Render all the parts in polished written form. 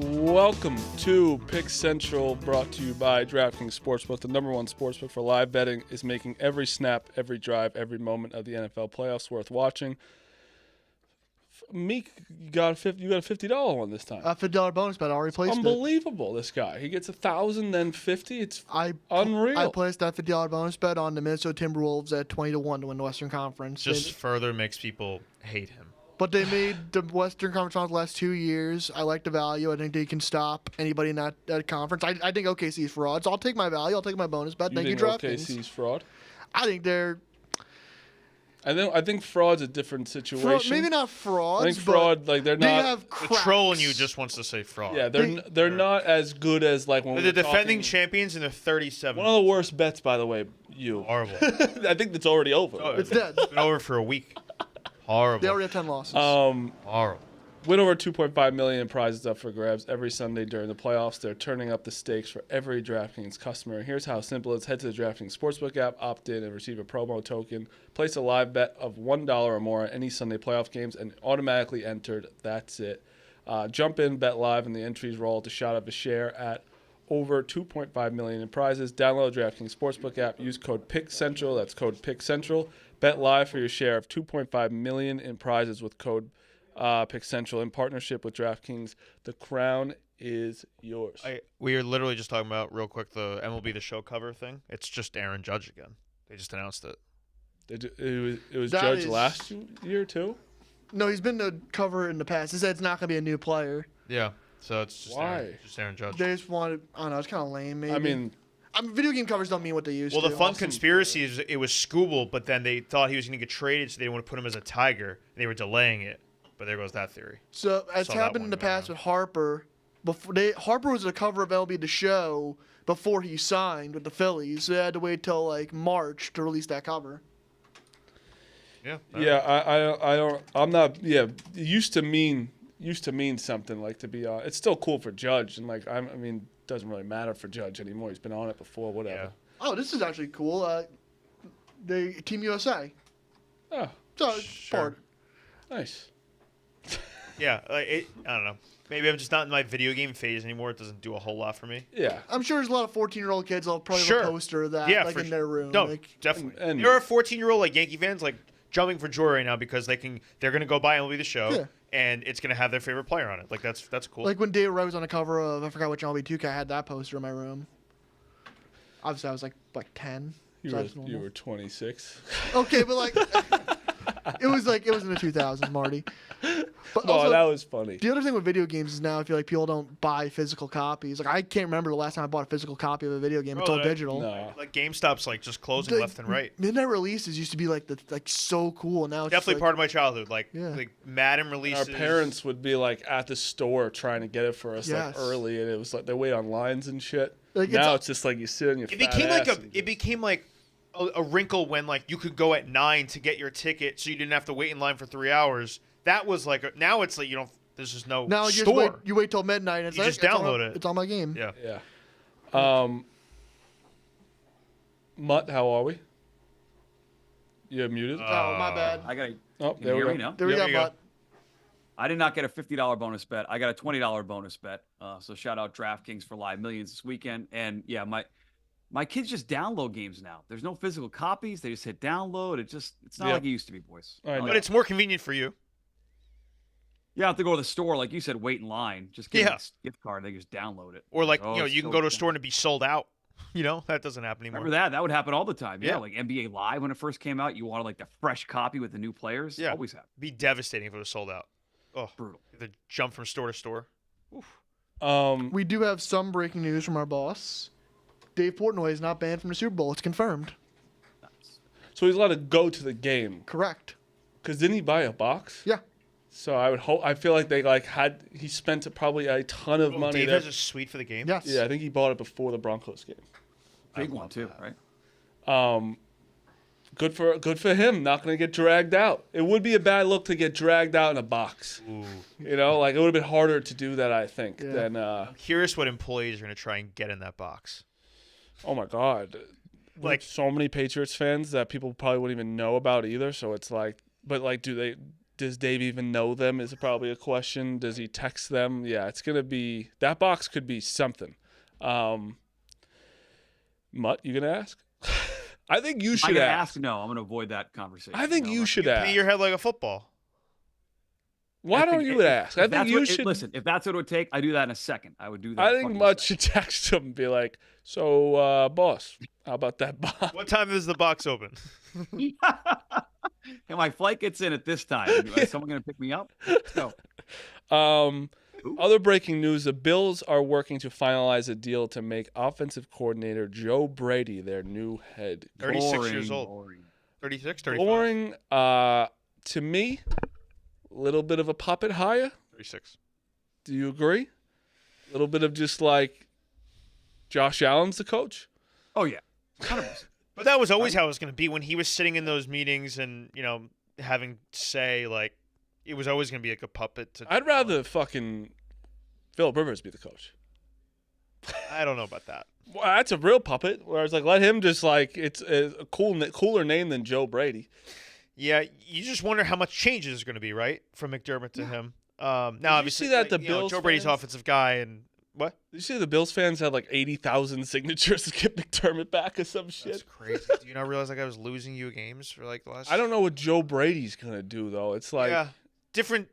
Welcome to Pick Central, brought to you by DraftKings Sportsbook. The number one sportsbook for live betting is making every snap, every drive, every moment of the NFL playoffs worth watching. Meek, you got a $50 one this time. A $50 bonus bet. I already placed Unbelievable, this guy. He gets 1,000, then 50. It's unreal. I placed that $50 bonus bet on the Minnesota Timberwolves at 20-1 to win the Western Conference. Just further makes people hate him. But they made the Western Conference Finals the last 2 years. I like the value. I think they can stop anybody in that conference. I think OKC is fraud, so I'll take my value. I'll take my bonus bet. Thank you, DraftKings. OKC's fraud? I think they're... I think fraud's a different situation. Maybe not frauds. I think fraud, like they're not. The troll in you just wants to say fraud. Yeah, they're not as good as like when they're the defending champions and they're 37. One of the worst bets, by the way. Horrible. I think that's already over. Oh, it's dead. It's been over for a week. Horrible. They already have 10 losses. Horrible. Win over $2.5 million in prizes up for grabs every Sunday during the playoffs. They're turning up the stakes for every DraftKings customer. Here's how simple it is. Head to the DraftKings Sportsbook app, opt in, and receive a promo token. Place a live bet of $1 or more on any Sunday playoff games and automatically entered. That's it. Jump in, bet live, and the entries roll to shot up a share at over $2.5 million in prizes. Download the DraftKings Sportsbook app. Use code PICKCENTRAL. That's code PICKCENTRAL. Bet live for your share of $2.5 million in prizes with code Pick Central in partnership with DraftKings. The crown is yours. We are literally just talking about, real quick, the MLB the Show cover thing. It's just Aaron Judge again. They just announced it. It was Judge last year too? No, he's been the cover in the past. He said it's not going to be a new player. Yeah, so it's just Aaron Judge. They just wanted, I don't know, it's kind of lame maybe. I mean, video game covers don't mean what they used to. Well, the fun conspiracy is it was Scooble, but then they thought he was going to get traded, so they didn't want to put him as a Tiger, and they were delaying it. But there goes that theory. So it's happened in the past with Harper. Harper was the cover of MLB the Show before he signed with the Phillies. So they had to wait till like March to release that cover. Yeah. I don't. I'm not. Yeah, it used to mean something like to be on. It's still cool for Judge, and like I mean, it doesn't really matter for Judge anymore. He's been on it before. Whatever. Yeah. Oh, this is actually cool. The Team USA. Oh, so sure. Nice. Yeah, I don't know. Maybe I'm just not in my video game phase anymore. It doesn't do a whole lot for me. Yeah. I'm sure there's a lot of 14-year-old kids that'll probably have a poster of that in their room. No, definitely. And there are 14-year-old like Yankee fans like jumping for joy right now because they're going to go buy MLB the Show and it's going to have their favorite player on it. Like that's cool. Like when David Wright was on the cover of, I forgot which MLB 2K, I had that poster in my room. Obviously I was like 10. You were 26. Okay, but like it was in the 2000s, Marty. But also, that was funny. The other thing with video games is now I feel like people don't buy physical copies. Like I can't remember the last time I bought a physical copy of a video game. It's all digital. No. Like GameStop's like just closing left and right. Midnight releases used to be like so cool. Now it's definitely part of my childhood. Like Madden releases. Our parents would be like at the store trying to get it for us like early, and it was like they wait on lines and shit. Like, now it's just like you sit on your. It became like a wrinkle when like you could go at 9 to get your ticket, so you didn't have to wait in line for 3 hours. That was like now it's like you don't. There's just no store. You wait till midnight. And it's you like, just download it. It's on my game. Yeah. Mutt, how are we? You're muted. Oh, my bad. I got. Oh, there we go. Now? There we go, Mutt. I did not get a $50 bonus bet. I got a $20 bonus bet. So shout out DraftKings for live millions this weekend. And yeah, my kids just download games now. There's no physical copies. They just hit download. It's not like it used to be, boys. But it's more convenient for you. You have to go to the store, like you said, wait in line. Just get a gift card. They just download it. Or like you can go to a store and it be sold out. That doesn't happen anymore. Remember that? That would happen all the time. Yeah, like NBA Live when it first came out, you wanted like the fresh copy with the new players. Yeah, always happened. Be devastating if it was sold out. Oh, brutal. The jump from store to store. Oof. We do have some breaking news from our boss. Dave Portnoy is not banned from the Super Bowl. It's confirmed. Nice. So he's allowed to go to the game. Correct. Because didn't he buy a box? Yeah. So I would hope. I feel like he spent probably a ton of money. Dave has a suite for the game. Yes. Yeah, I think he bought it before the Broncos game. Big one too, right? Good for him. Not going to get dragged out. It would be a bad look to get dragged out in a box. Ooh. It would have been harder to do that, I think. Than I'm curious what employees are going to try and get in that box. Oh my God. Like so many Patriots fans that people probably wouldn't even know about either. So it's like, but like, did does Dave even know them is probably a question. Does he text them? Yeah, it's going to be – that box could be something. Mutt, you going to ask? I think you should ask. No, I'm going to avoid that conversation. I think you should ask. Paint your head like a football. Why don't you ask? I think you should. Listen, if that's what it would take, I do that in a second. I would do that. I think Mutt should text him and be like, so, boss, how about that box? What time is the box open? And my flight gets in at this time. Is someone going to pick me up? Let's go. Other breaking news, the Bills are working to finalize a deal to make offensive coordinator Joe Brady their new head coach. 36 years old. 36, 35. Boring. To me, a little bit of a puppet hire. 36. Do you agree? A little bit of just like Josh Allen's the coach? Oh, yeah. 100%. But that was always how it was going to be when he was sitting in those meetings and, having say, like, it was always going to be like a puppet. I'd rather fucking Phillip Rivers be the coach. I don't know about that. Well, that's a real puppet. Where it's like, let him just like, it's a cooler name than Joe Brady. Yeah, you just wonder how much change is going to be, right, from McDermott to him. Now, obviously, see that the Bills Joe Brady's fans? offensive guy, and what? Did you see the Bills fans had like 80,000 signatures to get McDermott back or some shit? That's crazy. Do you not realize like I was losing you games for like the last? I don't know what Joe Brady's gonna do though. It's like different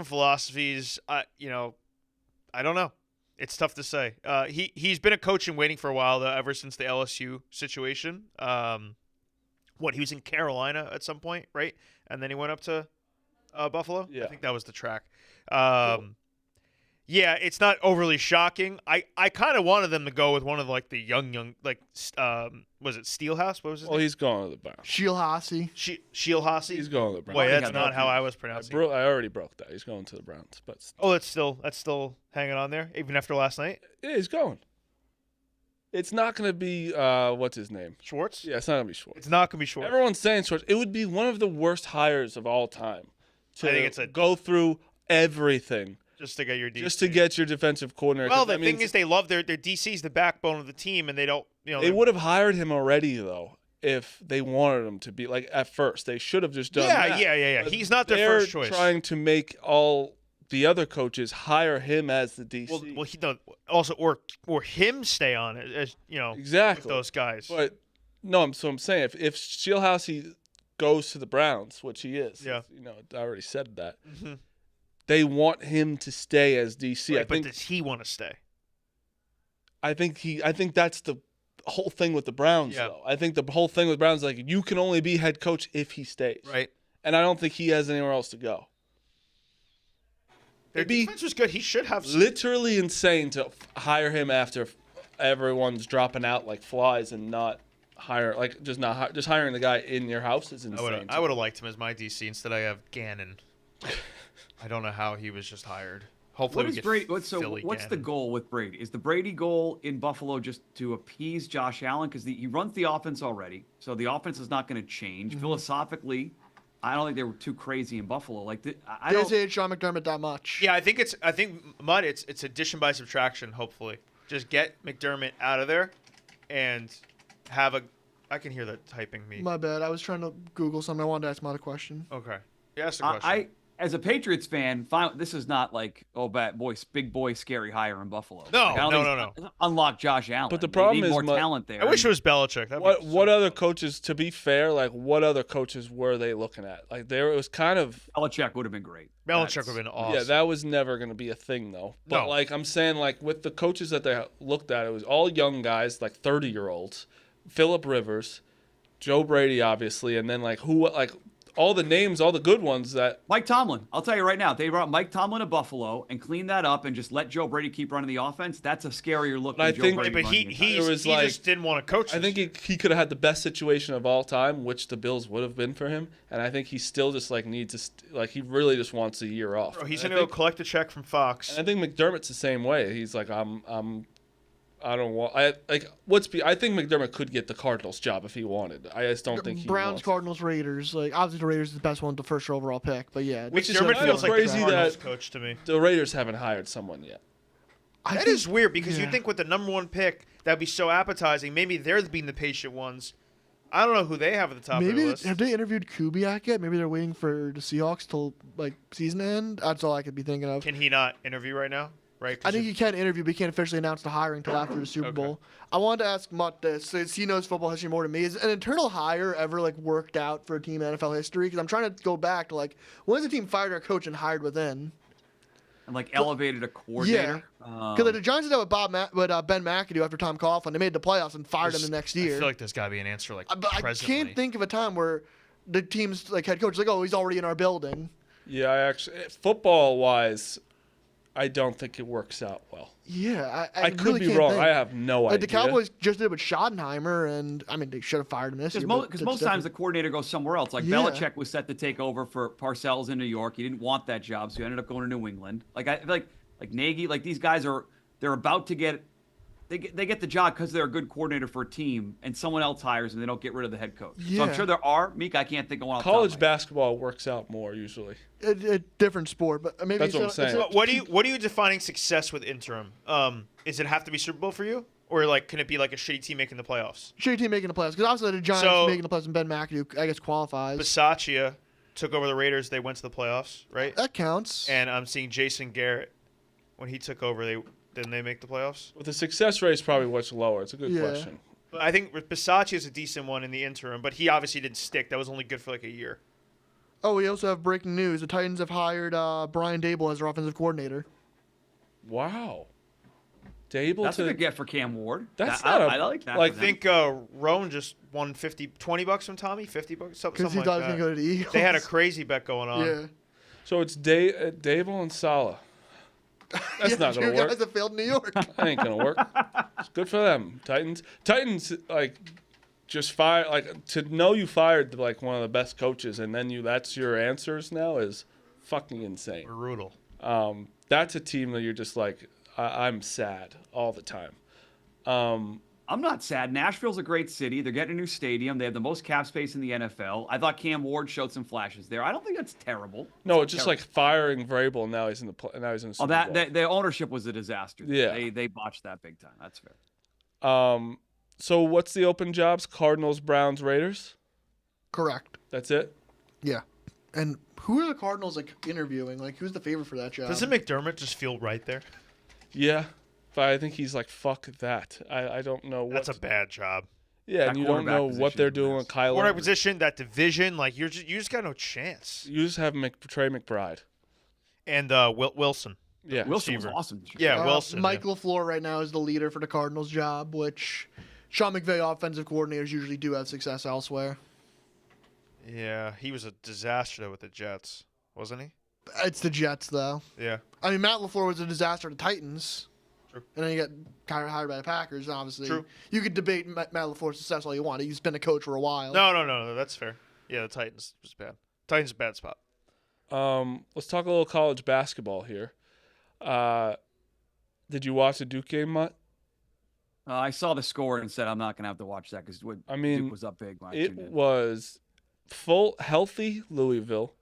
philosophies. I don't know. It's tough to say. He's been a coach in waiting for a while though, ever since the LSU situation. He was in Carolina at some point, right? And then he went up to Buffalo. Yeah. I think that was the track. Yeah, it's not overly shocking. I kind of wanted them to go with one of like the young like was it Steelhouse? What was his name? he's going to the Browns. Shielhasi. Shielhasi? He's going to the Browns. Wait, that's not how I was pronouncing it. I already broke that. He's going to the Browns, but that's still hanging on there even after last night. Yeah, he's going. It's not going to be what's his name? Schwartz? Yeah, it's not going to be Schwartz. It's not going to be Schwartz. Everyone's saying Schwartz. It would be one of the worst hires of all time. I think it's go through everything. Just to get your DC. Just to get your defensive coordinator. Well, the thing is they love their DC's the backbone of the team, and they don't, They would have hired him already, though, if they wanted him to be. Like, at first. They should have just done that. Yeah. But he's not their first choice. They're trying to make all the other coaches hire him as the DC. Well, he also or him stay on it, as exactly with those guys. But no, I'm saying if Shielhouse goes to the Browns, which he is, I already said that. Mm-hmm. They want him to stay as DC. Right, but does he want to stay? I think that's the whole thing with the Browns, though. I think the whole thing with Browns is like you can only be head coach if he stays. Right. And I don't think he has anywhere else to go. Their defense was good. He should have literally insane to hire him after everyone's dropping out like flies and not hire just hiring the guy in your house is insane. I would have liked him as my DC. Instead, I have Gannon. I don't know how he was just hired. Hopefully, what's the goal with Brady? Is the Brady goal in Buffalo just to appease Josh Allen because he runs the offense already, so the offense is not going to change. Mm-hmm. Philosophically, I don't think they were too crazy in Buffalo. Like I don't hate Sean McDermott that much. Yeah, I think Mudd. It's addition by subtraction. Hopefully, just get McDermott out of there, and have a. I can hear that typing me. My bad. I was trying to Google something. I wanted to ask Mudd a question. Okay. Yeah, ask the question. As a Patriots fan, this is not like, big boy, scary hire in Buffalo. No, no. Unlock Josh Allen. But the problem is more talent there. I wish it was Belichick. What other coaches? To be fair, like what other coaches were they looking at? Like it was kind of Belichick would have been great. Belichick would have been awesome. Yeah, that was never going to be a thing though. But like I'm saying, like with the coaches that they looked at, it was all young guys, like 30-year-olds. Phillip Rivers, Joe Brady, obviously, and then all the names, all the good ones that Mike Tomlin. I'll tell you right now, if they brought Mike Tomlin to Buffalo and cleaned that up and just let Joe Brady keep running the offense, that's a scarier look than Joe Brady. But he just didn't want to coach. I think he could have had the best situation of all time, which the Bills would have been for him, and I think he still just needs to he really just wants a year off. Bro, he's gonna go collect a check from Fox. And I think McDermott's the same way. He's like I think McDermott could get the Cardinals job if he wanted. I just don't think he Browns, wants. Cardinals, Raiders. Obviously the Raiders is the best one, the first overall pick. But yeah, which feels like crazy that coach to me. The Raiders haven't hired someone yet. That is weird because you think with the number one pick that'd be so appetizing. Maybe they're being the patient ones. I don't know who they have at the top of Maybe the list. have they interviewed Kubiak yet? Maybe they're waiting for the Seahawks till like season end. That's all I could be thinking of. Can he not interview right now? Right? 'Cause I think he can interview, but he can't officially announce the hiring until after the Super Okay. Bowl. I wanted to ask Mutt this, since he knows football history more than me. Is an internal hire ever like worked out for a team in NFL history? Because I'm trying to go back to like when has a team fired a coach and hired within? And like elevated a coordinator. Because like the Giants did that with Ben McAdoo after Tom Coughlin. They made the playoffs and fired him the next year. I feel like there's got to be an answer like But I presently. can't think of a time where the team's like head coach is like, oh, he's already in our building. Yeah, I actually, football wise, I don't think it works out well. Yeah, I could really be can't wrong. think. I have no Like idea. the Cowboys just did it with Schottenheimer, and I mean they should have fired him this year. Because most times the coordinator goes somewhere else. Like Yeah. Belichick was set to take over for Parcells in New York. He didn't want that job, so he ended up going to New England. Like I like Nagy, like these guys they're about to get they get the job because they're a good coordinator for a team, and someone else hires and they don't get rid of the head coach. So Yeah. I'm sure there are. Meek, I can't think of one. College basketball works out more usually. a different sport, but maybe That's what I'm saying. What are you defining success with interim? Is it have to be Super Bowl for you, or like can it be like a shitty team making the playoffs? shitty team making the playoffs? Because obviously the Giants So- making the playoffs and Ben McAdoo, I guess, qualifies. Bisaccia took over the Raiders. They went to the playoffs, right? That counts. And I'm seeing Jason Garrett when he took over. Didn't they make the playoffs? But the success rate is probably much lower. It's a good Yeah. question. But I think Bisaccia is a decent one in the interim, but he obviously didn't stick. That was only good for like a year. Oh, we also have breaking news: the Titans have hired Brian Dable as their offensive coordinator. Wow. Dable That's a to good get for Cam Ward. That's I not a- like that. like, for I them. think Roan just won $20 from Tommy, $50, something Because he like thought he was that. going to go to the Eagles. They had a crazy bet going on. Yeah. So it's Dable and Salah. That's Yeah, not gonna two work. guys that failed in New York. That ain't gonna work. It's good for them. Titans like just fire like to know you fired like one of the best coaches and then that's your answers now is fucking insane. Brutal. That's a team that you're just like I'm sad all the time. I'm not sad. Nashville's a great city. They're getting a new stadium. They have the most cap space in the NFL. I thought Cam Ward showed some flashes there. I don't think that's terrible. No, it's just like firing Vrabel and now he's in the Super Oh, Bowl. the ownership was a disaster. Yeah. They botched that big time. That's fair. So what's the open jobs? Cardinals, Browns, Raiders. Correct. That's it. Yeah. And who are the Cardinals like interviewing? Like, who's the favorite for that job? Doesn't McDermott just feel right there? Yeah, but I think he's like fuck that. I don't know what. That's a bad job. Yeah, That and you don't quarterback know what position they're is a doing mess. with Kyler. Quarterback position, that division, like you just got no chance. You just have Trey McBride. And Wilson. Yeah, Wilson was receiver. awesome this year. Yeah, Wilson. Mike LaFleur right now is the leader for the Cardinals job, which Sean McVay offensive coordinators usually do have success elsewhere. Yeah, he was a disaster with the Jets, wasn't he? It's the Jets, though. Yeah. I mean, Matt LaFleur was a disaster to the Titans. True. And then you got hired by the Packers, obviously. True. You could debate Matt LaFleur's success all you want. He's been a coach for a while. No, that's fair. Yeah, the Titans was bad. Titans a bad spot. Let's talk a little college basketball here. Did you watch the Duke game, Mutt? I saw the score and said I'm not going to have to watch that because Duke was up big when I It tuned in. was full healthy Louisville.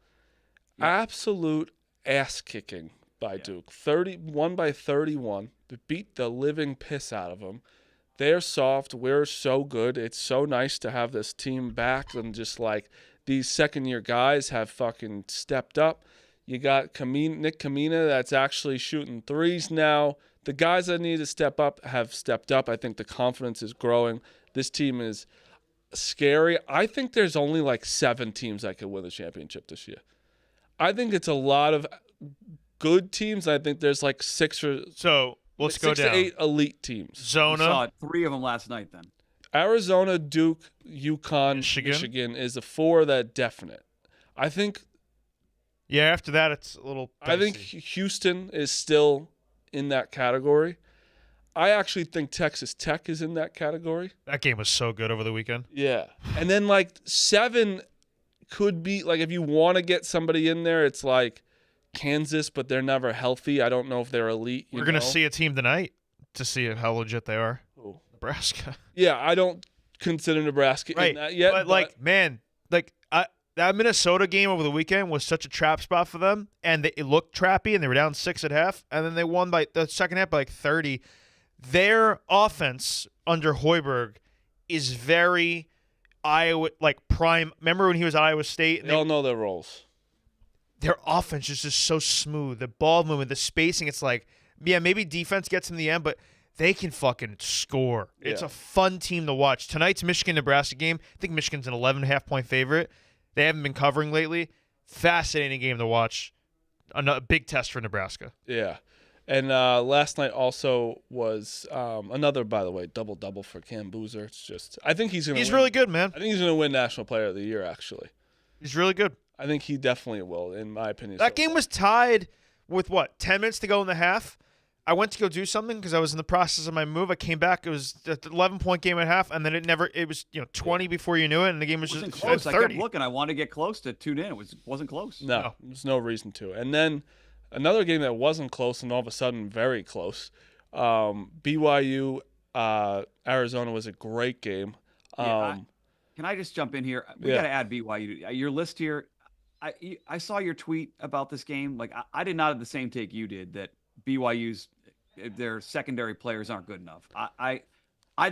Yeah. Absolute ass kicking by Duke. 31 by 31. They beat the living piss out of them. They're soft. We're so good. It's so nice to have this team back and just like these second-year guys have fucking stepped up. You got Nick Kamina that's actually shooting threes now. The guys that need to step up have stepped up. I think the confidence is growing. This team is scary. I think there's only like 7 teams that could win the championship this year. I think it's a lot of good teams. I think there's like 6 So let's go down. to 8 elite teams. I Zona. saw 3 of them last night then. Arizona, Duke, UConn, Michigan? Michigan is the 4 that definite. I think Yeah, after that it's a little I think dicey. Houston is still in that category. I actually think Texas Tech is in that category. That game was so good over the weekend. Yeah. And then like 7 could be like if you want to get somebody in there, it's like Kansas, but they're never healthy. I don't know if they're elite. We're going to see a team tonight to see how legit they are. Who? Nebraska. Yeah, I don't consider Nebraska in that yet. But like, man, like that Minnesota game over the weekend was such a trap spot for them, and it looked trappy, and they were down 6 at half, and then they won by the second half by like 30. Their offense under Hoiberg is very Iowa, like prime. Remember when he was at Iowa State? They all know their roles. Their offense is just so smooth. The ball movement, the spacing. It's like, yeah, maybe defense gets in the end, but they can fucking score. It's a fun team to watch. Tonight's Michigan-Nebraska game, I think Michigan's an 11.5-point favorite. They haven't been covering lately. Fascinating game to watch. A big test for Nebraska. Yeah. And last night also was another, by the way, double-double for Cam Boozer. It's just, I think he's going to He's really good, man. I think he's going to win National Player of the Year, actually. He's really good. I think he definitely will, in my opinion. That game was tied with, 10 minutes to go in the half? I went to go do something because I was in the process of my move. I came back. It was an 11-point game at half, and then it was 20 before you knew it, and the game was just close. 30. I kept looking. I wanted to get close to tune in. It wasn't close. No, there's no reason to. And then another game that wasn't close and all of a sudden very close. BYU, Arizona was a great game. Can I just jump in here? We got to add BYU. Your list here, I saw your tweet about this game. Like I did not have the same take you did that BYU's their secondary players aren't good enough. I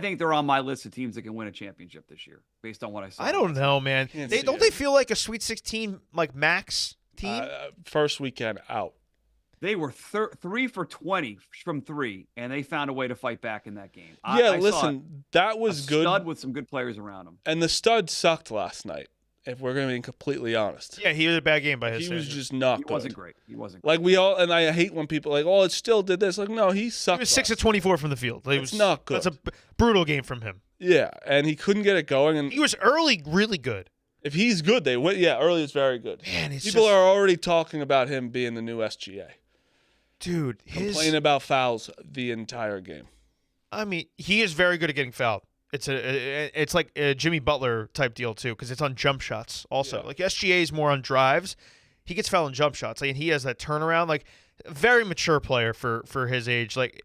think they're on my list of teams that can win a championship this year based on what I saw. I don't know, man. They feel like a Sweet 16 like max team? First weekend out. They were 3 for 20 from 3, and they found a way to fight back in that game. Listen, that was good. Stud with some good players around him. And the stud sucked last night, if we're going to be completely honest. Yeah, he was a bad game by his He standards. was just not good. He wasn't great. Like we all, and I hate when people are like, oh, it still did this. Like, no, he sucked. He was 6 of 24 from the field. It's not good. That's a brutal game from him. Yeah, and he couldn't get it going. And he was early really good. If he's good, they win. Yeah, early is very good. Man, people are already talking about him being the new SGA. Dude, complaining about fouls the entire game. I mean, he is very good at getting fouled. It's like a Jimmy Butler type deal too, because it's on jump shots also. Yeah. Like SGA is more on drives. He gets fouled on jump shots. Like, and he has that turnaround. Like, a very mature player for his age. Like,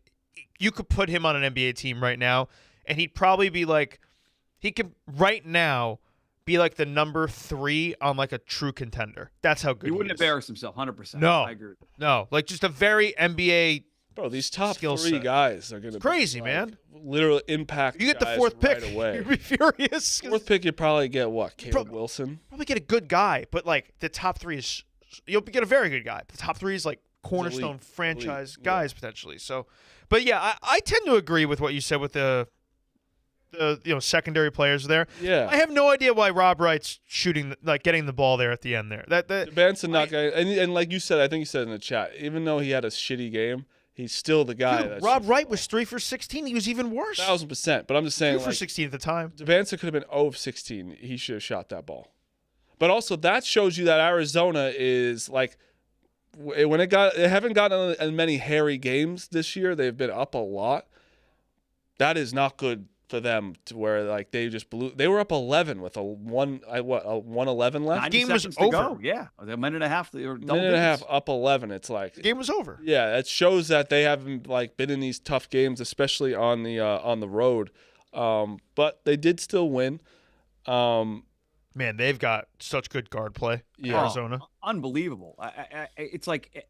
you could put him on an NBA team right now, and he'd probably be like, he could right now be like the number 3 on like a true contender. That's how good he wouldn't embarrass himself. 100%. No, I agree. No, like just a very NBA. Bro, these top 3 guys are gonna crazy, be man. Literally impact. You get the 4th pick right away. You'd be furious. 4th pick, you probably get what? Caleb Wilson. Probably get a good guy, but like the top 3 is you'll get a very good guy. The top 3 is like cornerstone franchise guys potentially. So, but yeah, I tend to agree with what you said with the secondary players there. Yeah, I have no idea why Rob Wright's getting the ball there at the end there. That Benson not getting, and like you said, I think you said in the chat, even though he had a shitty game, he's still the guy. Dude, Rob Wright was 3 for 16. He was even worse. 1,000%. But I'm just saying, 2 for 16 at the time. Benson could have been 0 of 16. He should have shot that ball. But also that shows you that Arizona is like, when they haven't gotten as many hairy games this year. They've been up a lot. That is not good for them to where like they just blew. They were up 11 with a 1:11 left. The game was over. Go. Yeah, a minute and a half. Minute and a half up 11. It's like the game was over. Yeah, it shows that they haven't like been in these tough games, especially on the road. But they did still win. Man, they've got such good guard play. Yeah. Arizona, unbelievable. It's like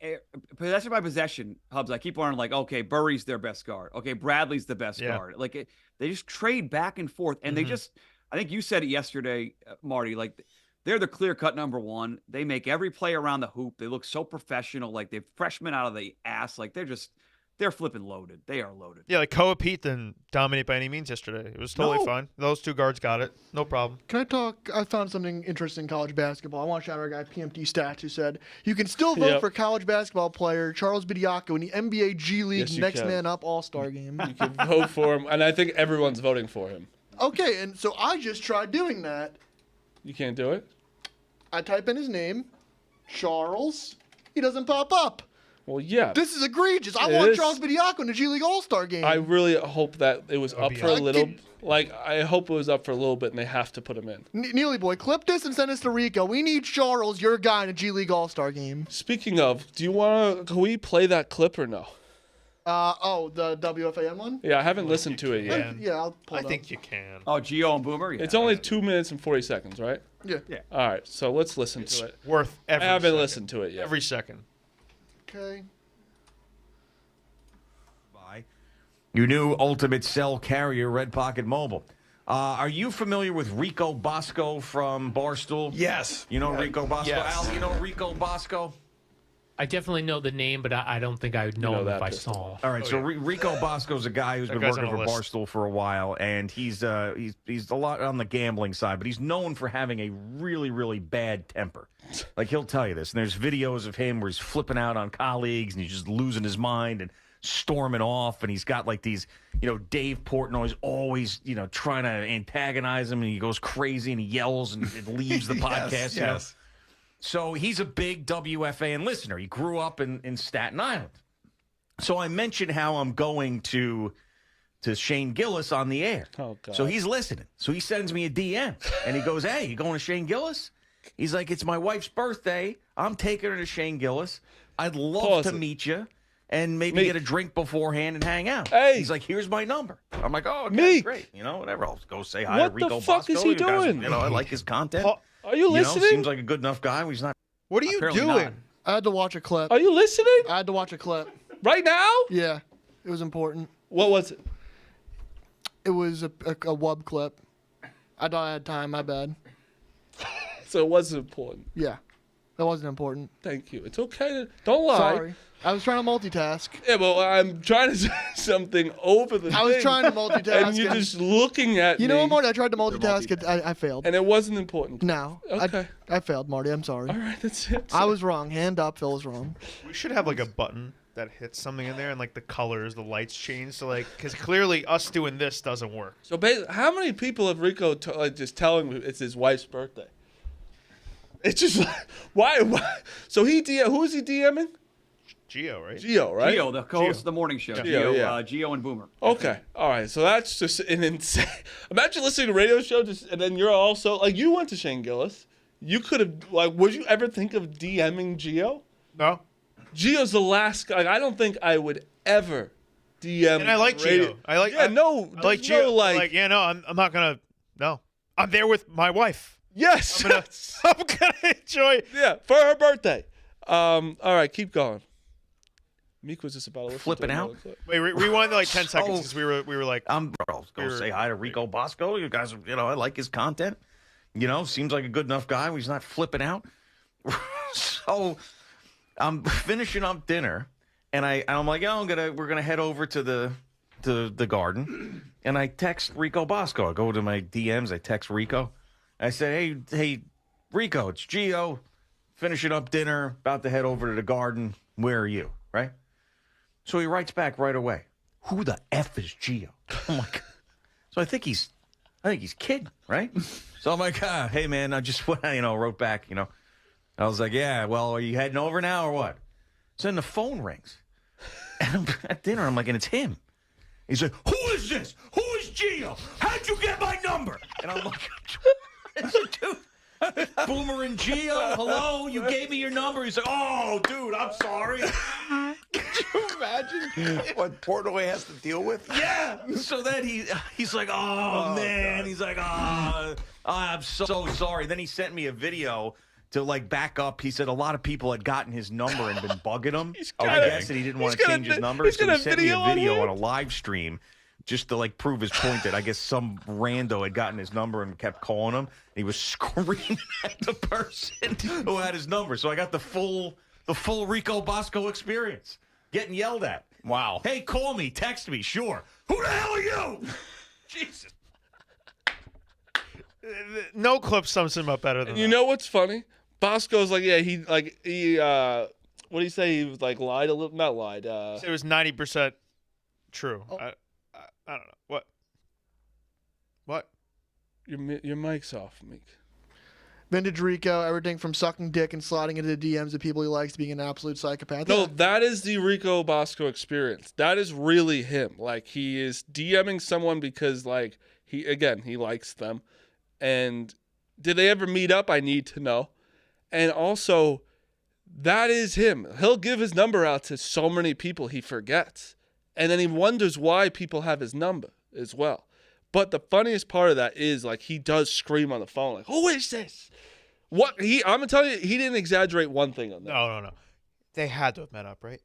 possession by possession. Hubs. I keep wondering, like, okay, Burry's their best guard. Okay, Bradley's the best guard. Like they just trade back and forth, and they just. I think you said it yesterday, Marty. Like they're the clear-cut number 1. They make every play around the hoop. They look so professional. Like they're freshmen out of the ass. Like they're flipping loaded. They are loaded. Yeah, like Koa Pete didn't dominate by any means yesterday. It was totally fine. Those 2 guards got it. No problem. Can I talk? I found something interesting in college basketball. I want to shout out our guy PMT Stats who said, you can still vote for college basketball player Charles Bediako in the NBA G League Next Man Up All-Star game. You can vote for him, and I think everyone's voting for him. Okay, and so I just tried doing that. You can't do it? I type in his name, Charles. He doesn't pop up. Well, yeah. This is egregious. I want Charles Bediako in the G League All-Star game. I really hope that it was up for a little. I hope it was up for a little bit, and they have to put him in. Neely boy, clip this and send this to Rico. We need Charles, your guy, in a G League All-Star game. Speaking of, can we play that clip or no? The WFAN one? Yeah, I haven't listened to it yet. Yeah, I'll pull it I think you can. Oh, Gio and Boomer? Yeah. It's only 2 minutes and 40 seconds, right? Yeah. All right, so let's listen to it. Worth every I haven't second. listened to it yet. Every second. Okay. Your new ultimate cell carrier, Red Pocket Mobile. Are you familiar with Rico Bosco from Barstool? Yes. You know Rico Bosco? Yes. Al, you know Rico Bosco? I definitely know the name, but I don't think I would know him if I saw him. All right, Rico Bosco's a guy who's been guy's working on for a list. Barstool for a while, and he's a lot on the gambling side, but he's known for having a really, really bad temper. Like, he'll tell you this, and there's videos of him where he's flipping out on colleagues, and he's just losing his mind and storming off, and he's got like these, Dave Portnoy's always, trying to antagonize him, and he goes crazy and he yells and leaves the podcast. Yes. So he's a big WFAN listener. He grew up in Staten Island. So I mentioned how I'm going to Shane Gillis on the air. Oh, God. So he's listening. So he sends me a DM, and he goes, hey, you going to Shane Gillis? He's like, it's my wife's birthday. I'm taking her to Shane Gillis. I'd love to meet you and maybe get a drink beforehand and hang out. Hey. He's like, here's my number. I'm like, oh, okay, Meek. great. Whatever. I'll go say hi What to Rico the fuck Bosco. is he You guys- doing? I like his content. Are you listening? Seems like a good enough guy. He's not. What are you Apparently doing? not. I had to watch a clip. Are you listening? I had to watch a clip. Right now? Yeah, it was important. What was it? It was a wub clip. I thought I had time. My bad. So it wasn't important. Yeah, that wasn't important. Thank you. It's okay. Don't lie. Sorry. I was trying to multitask. Yeah, well, I'm trying to say something over the I was thing, trying to multitask. and you're just looking at You me. know what, Marty? I tried to multitask. I failed. And it wasn't important. No. Okay. I failed, Marty. I'm sorry. All right, that's it. I was wrong. Hand up. Phil was wrong. We should have like a button that hits something in there and like the colors, the lights change. So like, because clearly us doing this doesn't work. So basically, how many people have Rico just telling me it's his wife's birthday? It's just like, why? So who is he DMing? Gio, right? Gio, right? Gio, the co-host of the morning show. Gio, yeah. Gio and Boomer. Okay, all right. So that's just an insane. Imagine listening to a radio show, and then you're also like, you went to Shane Gillis. You could have would you ever think of DMing Gio? No. Gio's the last guy. I don't think I would ever DM. And I like radio. Gio. I like. Yeah, no. I like Gio. No, yeah, no. I'm not gonna. No. I'm there with my wife. Yes. I'm gonna enjoy. Yeah, for her birthday. All right, keep going. Meek was just about to listen Flipping to out? another clip. Wait, rewind to like 10 seconds because we were like. I'll go say hi to Rico Bosco. You guys, I like his content. Seems like a good enough guy. He's not flipping out. So I'm finishing up dinner, and I'm like, we're gonna head over to the garden, and I text Rico Bosco. I go to my DMs. I text Rico. I said, hey, Rico, it's Gio. Finishing up dinner, about to head over to the garden. Where are you? Right? So he writes back right away. Who the F is Gio? I'm like, so I think he's kidding, right? So I'm like, hey man, I just wrote back, I was like, yeah, well, are you heading over now or what? So then the phone rings. And I'm at dinner, I'm like, and it's him. He's like, who is this? Who is Gio? How'd you get my number? And I'm like, dude. Boomer and Gio, hello, you gave me your number. He's like, oh, dude, I'm sorry. Can you imagine what Portnoy has to deal with? Yeah. So then he's like, oh man. God. He's like, I'm so sorry. Then he sent me a video to back up. He said a lot of people had gotten his number and been bugging him. I guess, and he didn't want to change his number. So he sent me a video on a live stream just to prove his point that I guess some rando had gotten his number and kept calling him. And he was screaming at the person who had his number. So I got the full Rico Bosco experience. Getting yelled at. Wow. Hey, call me, text me, sure. Who the hell are you? Jesus. No clip sums him up better than You that. know what's funny? Bosco's like, yeah, he what do you say? He was lied a little, not lied. It was 90% true. Oh. I don't know. What? Your mic's off, Meek. Vintage Rico, everything from sucking dick and sliding into the DMs of people he likes to being an absolute psychopath. No, Yeah. that is the Rico Bosco experience. That is really him. He is DMing someone because he likes them. And did they ever meet up? I need to know. And also, that is him. He'll give his number out to so many people he forgets. And then he wonders why people have his number as well. But the funniest part of that is he does scream on the phone who is this? I'm gonna tell you, he didn't exaggerate one thing on that. No. They had to have met up, right?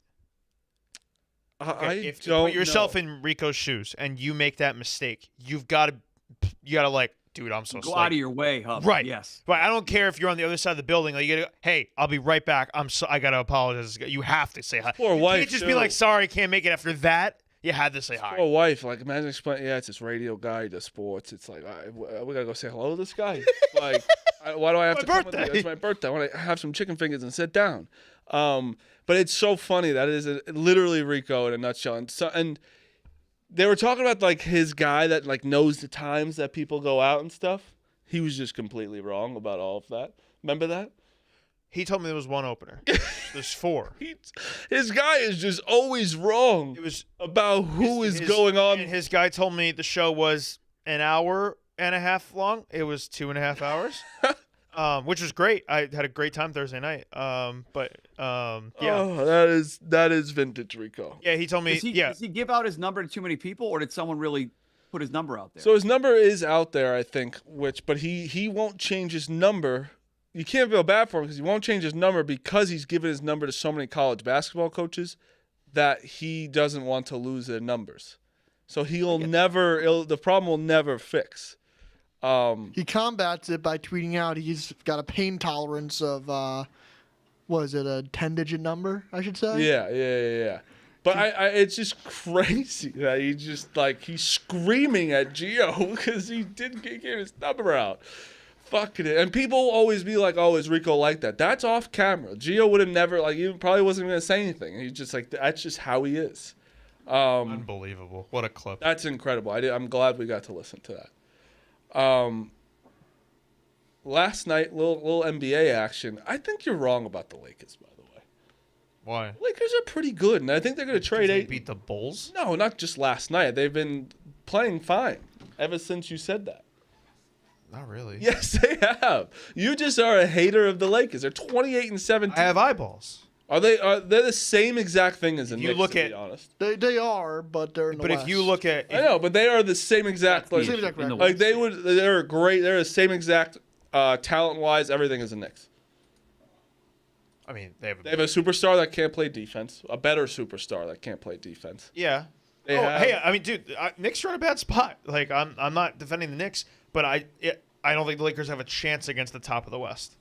I If you don't put yourself know. in Rico's shoes and you make that mistake, you've got to you gotta like, dude, I'm so Go out of your way, Hub. Right. Yes. Right. I don't care if you're on the other side of the building. Like, you gotta go, hey, I'll be right back. I gotta apologize. You have to say hi. Poor you wife, can't just too. be like, sorry, can't make it after that. You had to say hi. Poor wife, like imagine explaining, it's this radio guy, he does sports. It's like, we gotta go say hello to this guy. Like, why do I have My to come with birthday. you? It's my birthday. I want to have some chicken fingers and sit down. But it's so funny that it is literally Rico in a nutshell. And they were talking about like his guy that like knows the times that people go out and stuff. He was just completely wrong about all of that. Remember that? He told me there was one opener. There's 4. His guy is just always wrong. It was about who is going on. And his guy told me the show was an hour and a half long. It was 2.5 hours, which was great. I had a great time Thursday night. Yeah. Oh, that is vintage Rico. Yeah, he told me. Does he give out his number to too many people, or did someone really put his number out there? So his number is out there, I think. But he won't change his number. You can't feel bad for him because he won't change his number because he's given his number to so many college basketball coaches that he doesn't want to lose their numbers. So the problem will never fix. He combats it by tweeting out he's got a pain tolerance of, what is it, a 10-digit number, I should say? Yeah. But it's just crazy that he's screaming at Gio because he didn't get his number out. Fucking it. And people always be like, oh, is Rico like that? That's off camera. Gio would have never, he probably wasn't going to say anything. He's just like, that's just how he is. Unbelievable. What a clip. That's incredible. I'm glad we got to listen to that. Last night, little NBA action. I think you're wrong about the Lakers, by the way. Why? Lakers are pretty good, and I think they're going to trade They 8. beat the Bulls? No, not just last night. They've been playing fine ever since you said that. Not really. Yes, they have. You just are a hater of the Lakers. They're 28-17. I have eyeballs. Are they? They're the same exact thing as the Knicks, look to at- be honest. They are, but they're in the But West. if you look at... I know, but they are the same exact. That's the same exact issue in the record. West. They're great. They're the same exact talent-wise. Everything is the Knicks. I mean, they have They have a superstar that can't play defense. A better superstar that can't play defense. Yeah. They have- Hey, I mean, dude, Knicks are in a bad spot. Like, I'm not defending the Knicks, but I don't think the Lakers have a chance against the top of the West.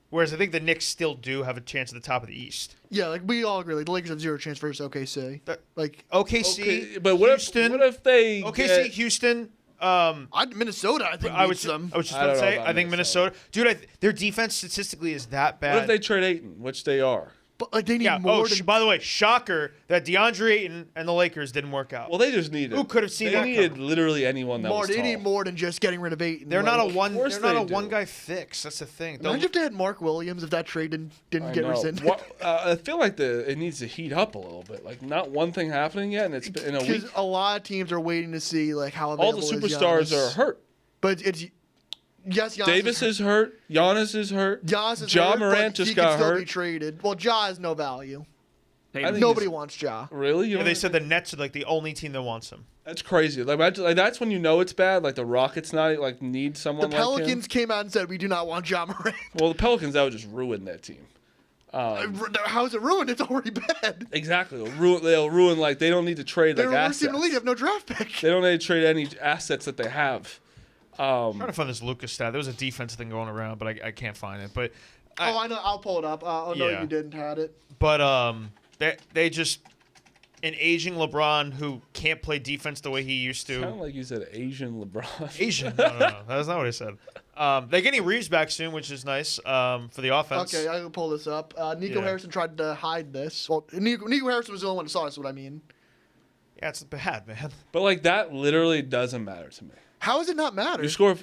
Whereas I think the Knicks still do have a chance at the top of the East. Yeah, like we all agree, like the Lakers have 0 chance versus OKC. Like OKC, Okay, but what Houston, if they OKC, get- Houston. Minnesota, I think I beats was them. just I about don't to know say, about I think Minnesota, dude, their defense statistically is that bad. What if they trade Ayton, which they are? But like they need Yeah. more. than, By the way, shocker that DeAndre Ayton and the Lakers didn't work out. Well, they just needed. Who could have seen they that needed coming? literally anyone that more. was They tall. need more than just getting rid of Ayton. They're not a Like, one. course They're not they a do. one guy fix. That's the thing. Imagine if they had Mark Williams if that trade didn't I get know. rescinded. I feel like it needs to heat up a little bit. Like not one thing happening yet, and it's been in a week. Because a lot of teams are waiting to see like how All available the is superstars Giannis. are hurt. But it's yes, Giannis Davis is hurt. Giannis is hurt. Giannis is Ja hurt, Morant but just he got can still be hurt. traded. Well, Ja has no value. Tatum. I think Nobody wants Ja. Really? You Yeah, don't they think- said the Nets are like the only team that wants him. That's crazy. Like, imagine, like that's when you know it's bad. Like the Rockets not need The someone Pelicans like him. came out and said we do not want Ja Morant. Well, the Pelicans that would just ruin their team. How is it ruined? It's already bad. Exactly. They'll ruin like they don't need to trade They're like the worst team in the league. They assets. have no draft pick. They don't need to trade any assets that they have. I'm trying to find this Lucas stat. There was a defense thing going around, but I can't find it. But I know. I'll pull it up. Oh no, Yeah. you didn't had it. they just an aging LeBron who can't play defense the way he used to. Sound like you said Asian LeBron. Asian? No. That's not what I said. They're getting Reeves back soon, which is nice for the offense. Okay, I can pull this up. Nico Yeah. Harrison tried to hide this. Well, Nico Harrison was the only one who saw this. What I mean. Yeah, it's bad, man. But like that literally doesn't matter to me. How does it not matter? You score.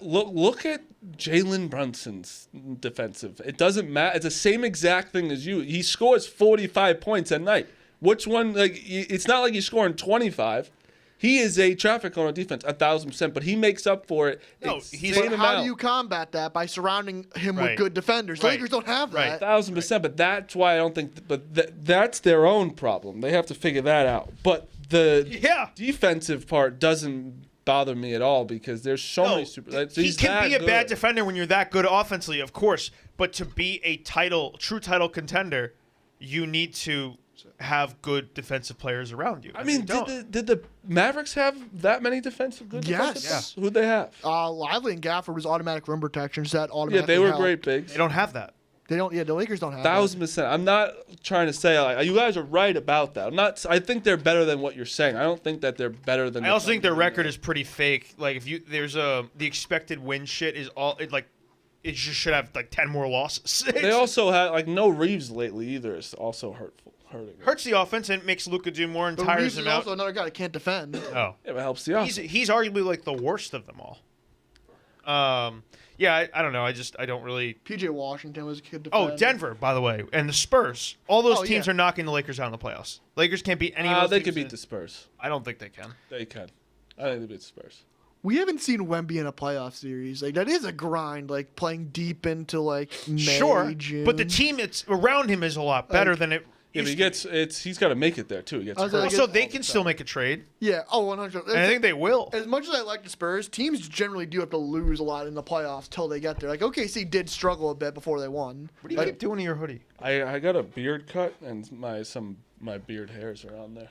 Look at Jalen Brunson's defensive. It doesn't matter. It's the same exact thing as you. He scores 45 points a night. Which one? Like it's not like he's scoring 25. He is a traffic on defense, 1,000%. But he makes up for it. No, insane But how amount. do you combat that? By surrounding him Right. with good defenders. Right. Lakers don't have Right. that. 1,000%. But that's why I don't think. But that's their own problem. They have to figure that out. But the Yeah. defensive part doesn't bother me at all because there's so many super. He he's can that be a good. bad defender when you're that good offensively, of course. But to be a true title contender, you need to have good defensive players around you. I mean, did the Mavericks have that many defensive good defensive players? Who'd they have? Lively and Gafford was automatic rim protection, so that automatically Yeah, they were helped. great bigs. They don't have that. They don't. Yeah, the Lakers don't have that. 1,000%. I'm not trying to say you guys are right about that. I think they're better than what you're saying. I don't think that they're better than. I also think their record is pretty fake. Like if the expected win shit is all it just should have like 10 more losses. They also had no Reeves lately either. It's also hurting. Hurts the offense and makes Luka do more and tires Reeves him is out. also another guy that can't defend. Oh, yeah, it helps the offense. He's arguably like the worst of them all. Yeah, I don't know. I don't really. PJ Washington was a kid. Oh, Denver, by the way, and the Spurs. All those teams are knocking the Lakers out in the playoffs. Lakers can't beat any of those. They teams could beat the Spurs. I don't think they can. They can. I think they beat the Spurs. We haven't seen Wemby in a playoff series. That is a grind. Playing deep into May, June. But the team that's around him is a lot better than it. Yeah, but he's got to make it there too. He gets hurt. Also, they can still make a trade. Yeah. Oh, 100. And I think they will. As much as I like the Spurs, teams generally do have to lose a lot in the playoffs till they get there. OKC did struggle a bit before they won. What do you keep doing to your hoodie? I got a beard cut and my beard hairs are on there.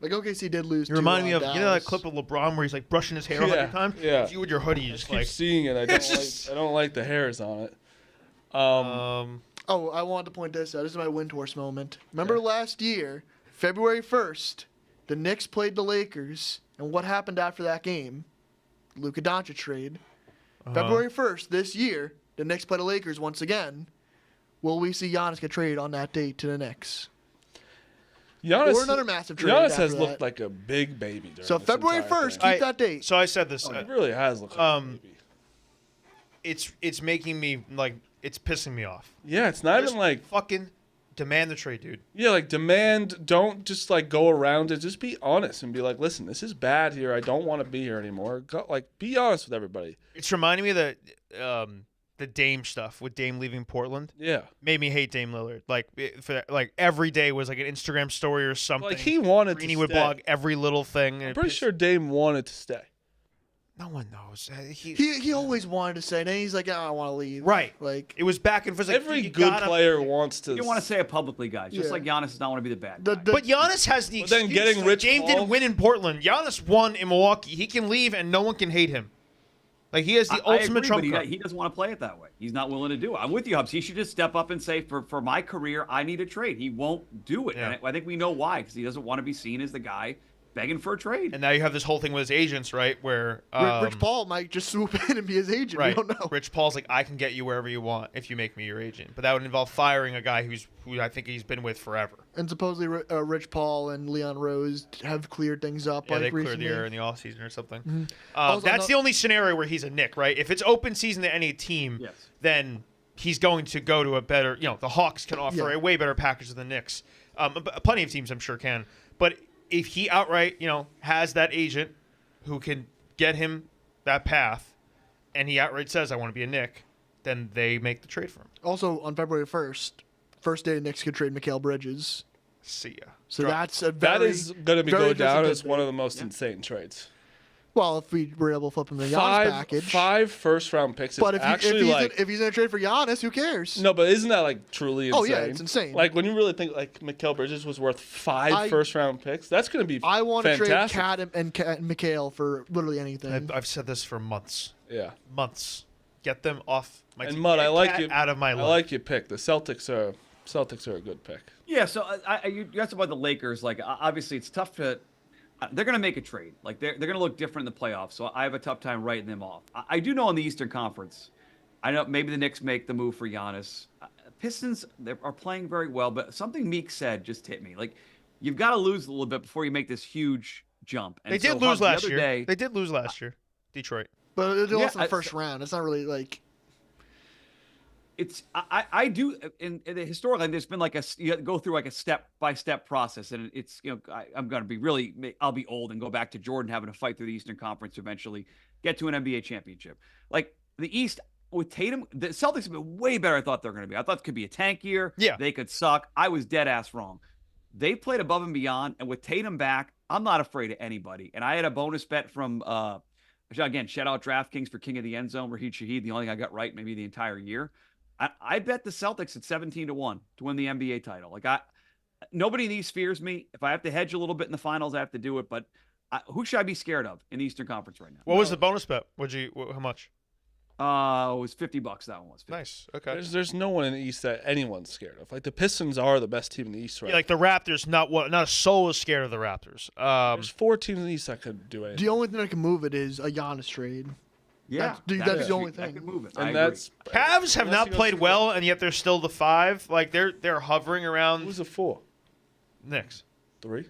OKC did lose. You remind me of Dallas. that clip of LeBron where he's brushing his hair all the time. Yeah. If you with your hoodie, you just keep seeing it. I don't like the hairs on it. Oh, I wanted to point this out. This is my Windhorse moment. Remember last year, February 1st, the Knicks played the Lakers, and what happened after that game? Luka Doncic trade. February 1st this year, the Knicks play the Lakers once again. Will we see Giannis get traded on that date to the Knicks? Or another massive trade. Giannis has looked like a big baby. So February 1st, keep that date. So I said this. He really has looked like a baby. It's making me it's pissing me off. Yeah, it's not even fucking demand the trade, dude. Yeah, demand. Don't just go around it. Just be honest and be listen, this is bad here. I don't want to be here anymore. Be honest with everybody. It's reminding me of the Dame stuff with Dame leaving Portland. Yeah, made me hate Dame Lillard. Every day was an Instagram story or something. He wanted Greeny to would stay. blog every little thing. I'm pretty sure Dame wanted to stay. No one knows. He always wanted to say, and then he's like, I want to leave. Right. It was back and forth. Every good player wants to. You don't want to say it publicly, guys. Just like Giannis does not want to be the bad guy. But Giannis has the excuse. Then getting Rich James Paul. didn't win in Portland. Giannis won in Milwaukee. He can leave and no one can hate him. He has the ultimate trump but card. he doesn't want to play it that way. He's not willing to do it. I'm with you, Hubs. He should just step up and say, for my career, I need a trade. He won't do it. Yeah. And I think we know why, because he doesn't want to be seen as the guy begging for a trade. And now you have this whole thing with his agents, right? Where Rich Paul might just swoop in and be his agent. Right. We don't know. Rich Paul's I can get you wherever you want if you make me your agent. But that would involve firing a guy who I think he's been with forever. And supposedly Rich Paul and Leon Rose have cleared things up. Yeah, they recently. cleared the air in the offseason or something. Mm-hmm. Also, that's the only scenario where he's a Knick, right? If it's open season to any team, then he's going to go to a better, the Hawks can offer a way better package than the Knicks. Plenty of teams I'm sure can. But if he outright, has that agent who can get him that path, and he outright says, I want to be a Knick, then they make the trade for him. Also, on February 1st, first day the Knicks could trade Mikal Bridges. See ya. So that's a that is going to go down as one of the the most insane trades. Well, if we were able to flip him the Giannis package. 5 first-round picks. But if he's in a trade for Giannis, who cares? No, but isn't that truly insane? Oh yeah, it's insane. When you really think Mikal Bridges was worth 5 first-round picks, that's going to be I want to trade fantastic. Cat and Mikal for literally anything. I've said this for months. Yeah, months. Get them off my team. And Mud, I like you out of my life. I like your pick. The Celtics are a good pick. Yeah, so you asked about the Lakers. Obviously, it's tough to. They're going to make a trade. They're going to look different in the playoffs. So I have a tough time writing them off. I do know in the Eastern Conference, I know maybe the Knicks make the move for Giannis. Pistons are playing very well, but something Meek said just hit me. You've got to lose a little bit before you make this huge jump. And they did lose last year. They did lose last year, Detroit. But they lost in the first round. It's not really It's I do in the historically there's been you go through a step-by-step process, and it's I'm going to be I'll be old and go back to Jordan having to fight through the Eastern Conference to eventually get to an NBA championship. The East with Tatum, the Celtics have been way better. I thought they were going to be. I thought it could be a tank year. Yeah, they could suck. I was dead ass wrong. They played above and beyond, and with Tatum back, I'm not afraid of anybody. And I had a bonus bet from again, shout out DraftKings for King of the End Zone, Raheed Shaheed, the only thing I got right maybe the entire year. I bet the Celtics at 17-1 to win the NBA title. nobody in the East fears me. If I have to hedge a little bit in the finals, I have to do it. But who should I be scared of in the Eastern Conference right now? What was the bonus bet? How much? It was $50. That one was 50. Nice. Okay. There's no one in the East that anyone's scared of. Like the Pistons are the best team in the East right Yeah, like the Raptors, not a soul is scared of the Raptors. There's 4 teams in the East that could do anything. The only thing that can move it is a Giannis trade. Yeah, That's the only that thing. could move it. And I that's Cavs have unless not he goes played through well, and yet they're still the 5. Like they're hovering around. Who's the 4? Knicks, 3?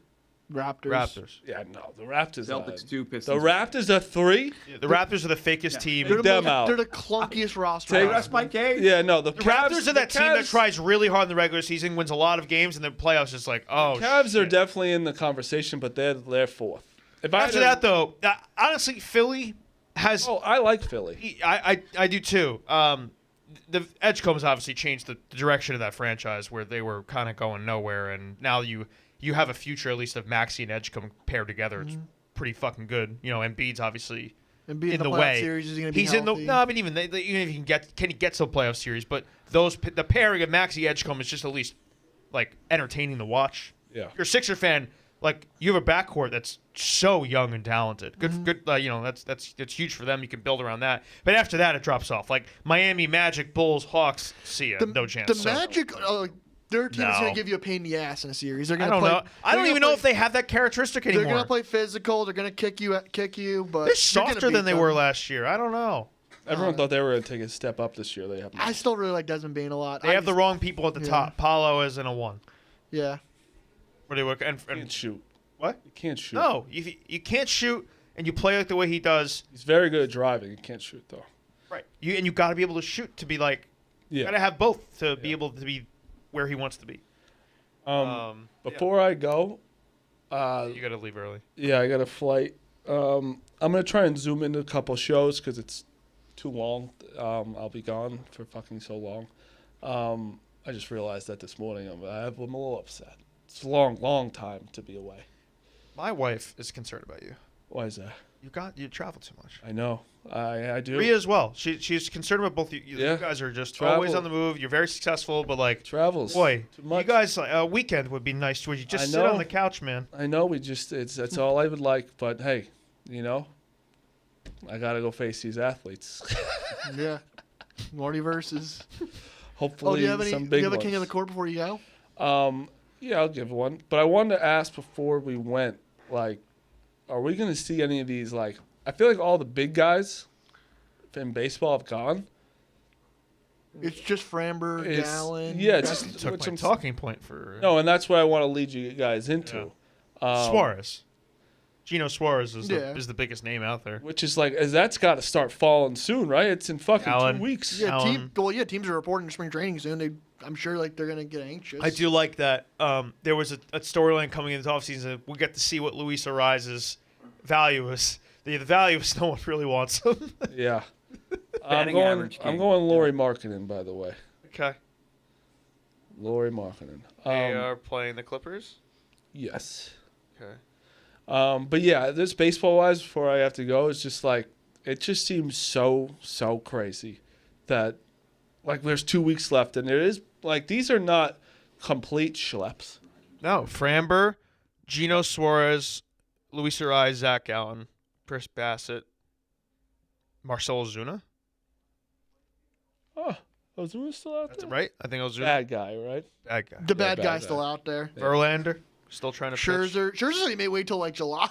Raptors. Yeah, no, the Raptors. Celtics 2, The Pistons. Raptors are 3. The Raptors are the fakest team. They're, Them out. they're the clunkiest roster. Take- Rest my case. Yeah, no, the The Raptors are that the team that Cavs- tries really hard in the regular season, wins a lot of games, and the playoffs just like, oh, Cavs are shit. definitely in the conversation, but they're 4th. If I After had that, though, honestly, Philly has. oh, I like Philly. I do too. The Edgecombe's obviously changed the direction of that franchise where they were kind of going nowhere, and now you have a future at least of Maxey and Edgecombe paired together. It's pretty fucking good. You know, Embiid's obviously And being in the playoff way. series is going to be He's healthy. in the no. I mean, even if he can he get to the playoff series, but the pairing of Maxey Edgecombe is just at least like entertaining to watch. Yeah. You're a Sixer fan. Like you have a backcourt that's so young and talented. Good. You know that's huge for them. You can build around that. But after that, it drops off. Like Miami, Magic, Bulls, Hawks. See ya. No chance. The So, Magic, their team is No. going to give you a pain in the ass in a series. They're I going to don't play. know. I don't even know if they have that characteristic They're anymore. going to play physical. They're going to kick you, but They're you're softer gonna than they beat were them. last year. I don't know. Everyone thought they were going to take a step up this year. They have not. I still really like Desmond Bain a lot. They have the wrong people at the top. Paulo is in a 1. Yeah. Where they work and can't shoot. what? You can't shoot. No, you can't shoot, and you play like the way he does. He's very good at driving. He can't shoot though. Right. You got to be able to shoot to be like. Yeah. You got to have both to be able to be where he wants to be. Before I go, You got to leave early. yeah, I got a flight. I'm gonna try and zoom into a couple shows because it's too long. I'll be gone for fucking so long. I just realized that this morning. I'm a little upset. It's a long time to be away. My wife is concerned about you. Why is that? You travel too much. I know. I do. Rhea as well. She's concerned about both you. Yeah. You guys are just Travel. always on the move. You're very successful, but like, Travels. boy, Too you much. guys, a weekend would be nice. Would you just I sit on know. the couch, man? I know. That's all I would like. But hey, you know, I gotta go face these athletes. Yeah. Marty versus. Hopefully, Do you have any? some Do big you have a ones. king of the court before you go? Yeah, I'll give one. But I wanted to ask before we went, like, are we going to see any of these, like, I feel like all the big guys in baseball have gone. It's just Framber, It's- Gallen. yeah, That's- just Took which my I'm- talking point for No, and that's what I want to lead you guys into. Suarez. Gino Suarez is Yeah. the biggest name out there. Which is like, that's got to start falling soon, right? It's in fucking Allen. 2 weeks. Yeah, Allen. teams are reporting to spring training soon. I'm sure like they're gonna get anxious. I do like that. There was a storyline coming into the offseason. We get to see what Luis Ariza's value is. The value is no one really wants him. Yeah. Batting average I'm king. going Laurie Markkinen, by the way. Okay. Laurie Markkinen. They are playing the Clippers. Yes. Okay. But yeah, this baseball-wise, before I have to go, it's just like, it just seems so crazy that, like, there's 2 weeks left, and there is, like, these are not complete schleps. No, Framber, Gino Suarez, Luis Ariza, Zach Allen, Chris Bassett, Marcell Ozuna. Oh, Ozuna's still out That's there? right. I think Ozuna. Bad guy, right? Bad guy. The bad bad guy's guy. still out there. Verlander still trying to pitch. Scherzer, he may wait till like July.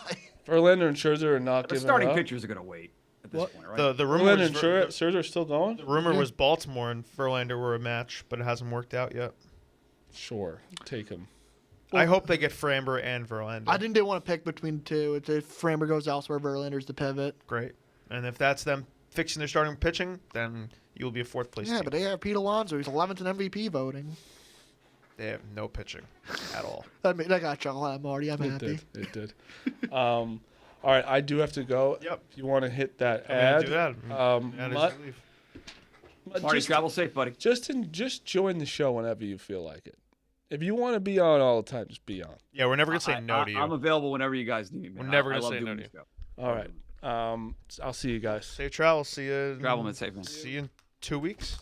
Verlander and Scherzer are not The giving starting it up. pitchers are going to wait at this point, right? The rumor Verlander was and Scherzer are still going? the rumor was Baltimore and Verlander were a match, but it hasn't worked out yet. Sure. Take him. I hope they get Framber and Verlander. I think they want to pick between the two. If Framber goes elsewhere, Verlander's the pivot. Great. And if that's them fixing their starting pitching, then you'll be a fourth place Yeah, team. but they have Pete Alonso. He's 11th in MVP voting. They have no pitching at all. That got a chuckle out of Marty. I'm It happy. did. It did. All right, I do have to go. Yep. If you want to hit that I'm gonna ad. do that. That is Mutt, relief. Marty, just, travel safe, buddy. just join the show whenever you feel like it. If you want to be on all the time, just be on. Yeah, we're never gonna say no to you. I'm available whenever you guys need me. We're never I gonna love say doing no to this you. show. All right. I'll see you guys. Safe travel. See you. Travel man safe, man. See you in 2 weeks.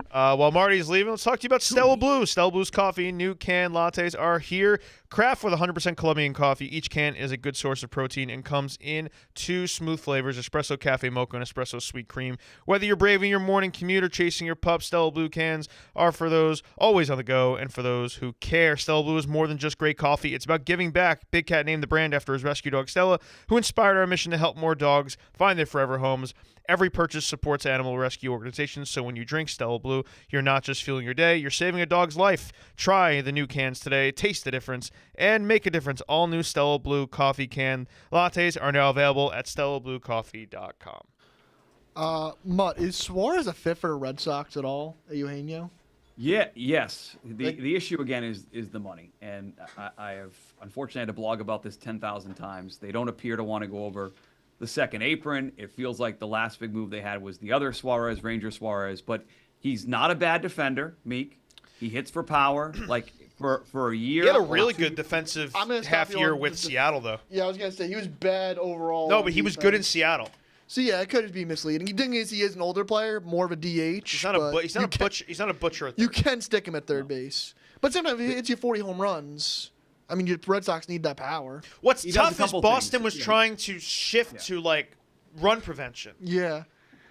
While Marty's leaving, let's talk to you about Stella Blue. Stella Blue's coffee, new can lattes are here. Craft with 100% Colombian coffee. Each can is a good source of protein and comes in 2 smooth flavors, espresso cafe mocha and espresso sweet cream. Whether you're braving your morning commute or chasing your pup, Stella Blue cans are for those always on the go and for those who care. Stella Blue is more than just great coffee. It's about giving back. Big Cat named the brand after his rescue dog Stella, who inspired our mission to help more dogs find their forever homes. Every purchase supports animal rescue organizations, so when you drink Stella Blue, you're not just fueling your day, you're saving a dog's life. Try the new cans today, taste the difference, and make a difference. All new Stella Blue coffee can lattes are now available at StellaBlueCoffee.com. Mutt, is Suarez a fit for the Red Sox at all at Eugenio? Yes. The issue again is the money, and I have unfortunately had to blog about this 10,000 times. They don't appear to want to go over the second apron. It feels like the last big move they had was the other Suarez, Ranger Suarez, but he's not a bad defender, Meek. He hits for power. Like for a year. He had a really good defensive half year with Seattle, though. Yeah, I was going to say, he was bad overall. No, but he was good in Seattle. So yeah, it could be misleading. The thing is, he is an older player, more of a DH. He's not a butcher. He's not a butcher at third. You can stick him at third base, but sometimes it's your 40 home runs. I mean, your Red Sox need that power. What's tough is Boston was trying to shift to like run prevention. Yeah.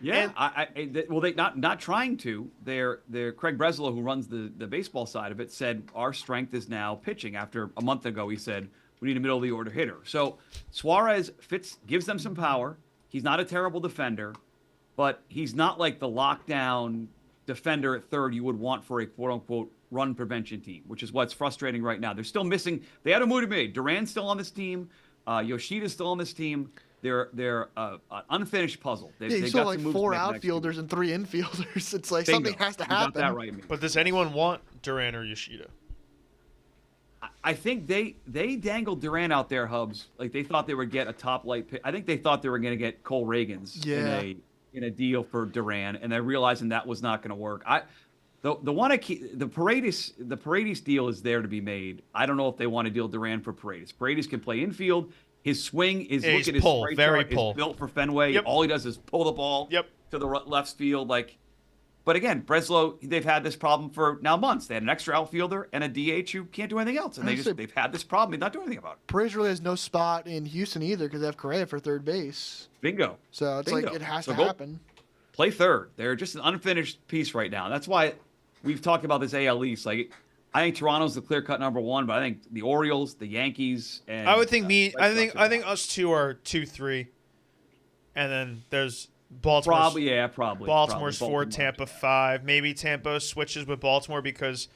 Yeah. They not trying to. They're Craig Breslow, who runs the baseball side of it, said our strength is now pitching. After a month ago, he said we need a middle of the order hitter. So Suarez gives them some power. He's not a terrible defender, but he's not like the lockdown defender at third you would want for a quote-unquote run prevention team, which is what's frustrating right now. They're still missing. They had a move to make. Duran's still on this team. Yoshida's still on this team. They're an unfinished puzzle. You saw like 4 outfielders and 3 infielders. It's like something has to happen. You got that right, Meek. But does anyone want Duran or Yoshida? I think they dangled Duran out there, Hubs. Like they thought they would get a top light pick. I think they thought they were going to get Cole Reagans in a deal for Duran, and they're realizing that was not going to work. The Paredes deal is there to be made. I don't know if they want to deal Duran for Paredes. Paredes can play infield. His swing is look at his strike chart, is built for Fenway. Yep. All he does is pull the ball to the left field. But again, Breslow, they've had this problem for now months. They had an extra outfielder and a DH who can't do anything else, and they've had this problem. They're not doing anything about it. Paredes really has no spot in Houston either because they have Correa for third base. Bingo. So it's like it has to happen. Play third. They're just an unfinished piece right now. That's why we've talked about this AL East. Like, I think Toronto's the clear-cut number 1, but I think the Orioles, the Yankees, and I would think I think us two are 2, 3, and then there's Baltimore. Probably. Baltimore's 4, Tampa 5. Maybe Tampa switches with Baltimore because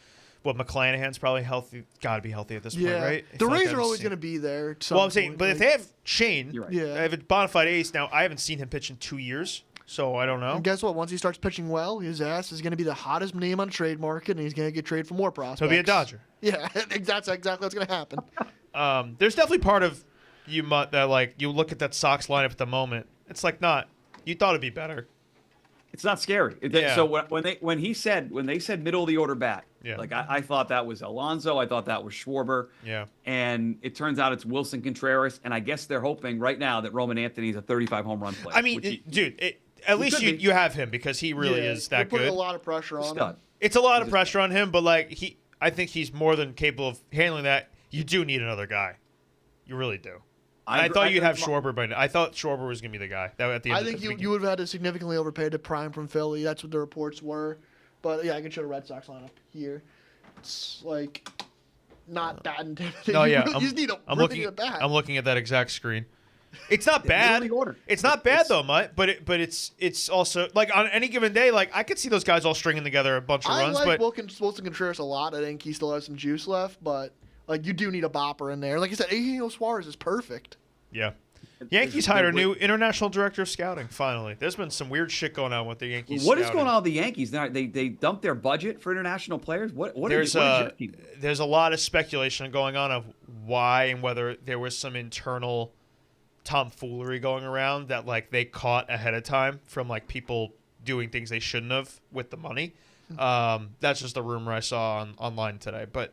McClanahan's probably healthy. Got to be healthy at this point, right? The Rays are always going to be there. Well, I'm saying, but if they have Shane, you're right. I have a bona fide ace now. I haven't seen him pitch in 2 years. So I don't know. And guess what? Once he starts pitching well, his ass is going to be the hottest name on the trade market, and he's going to get traded for more prospects. He'll be a Dodger. Yeah, that's exactly what's going to happen. There's definitely part of you, Mutt, that like you look at that Sox lineup at the moment. It's like not. You thought it'd be better. It's not scary. So when they said middle of the order bat, like I thought that was Alonso. I thought that was Schwarber. Yeah. And it turns out it's Wilson Contreras, and I guess they're hoping right now that Roman Anthony's a 35 home run player. I mean, at least you have him because he really is that good. Putting a lot of pressure on him. It's a lot of pressure on him, but like I think he's more than capable of handling that. You do need another guy. You really do. I thought you'd have Schwarber by now. I thought Schwarber was going to be the guy. At the end I think you would have had to significantly overpay to prime from Philly. That's what the reports were. But yeah, I can show the Red Sox lineup here. It's like not that intimidating. No, yeah, you just need a I'm looking at that exact screen. It's not bad. It's not bad though, Mutt. But it's also like on any given day, like I could see those guys all stringing together a bunch of runs. I like but Wilson Contreras a lot. I think he still has some juice left, but like you do need a bopper in there. Like you said, Eugenio Suarez is perfect. Yeah. Yankees hired a new international director of scouting. Finally, there's been some weird shit going on with the Yankees. What is going on with the Yankees now? They dumped their budget for international players. What there's a lot of speculation going on of why and whether there was some internal tomfoolery going around that like they caught ahead of time from like people doing things they shouldn't have with the money. That's just a rumor I saw online today, but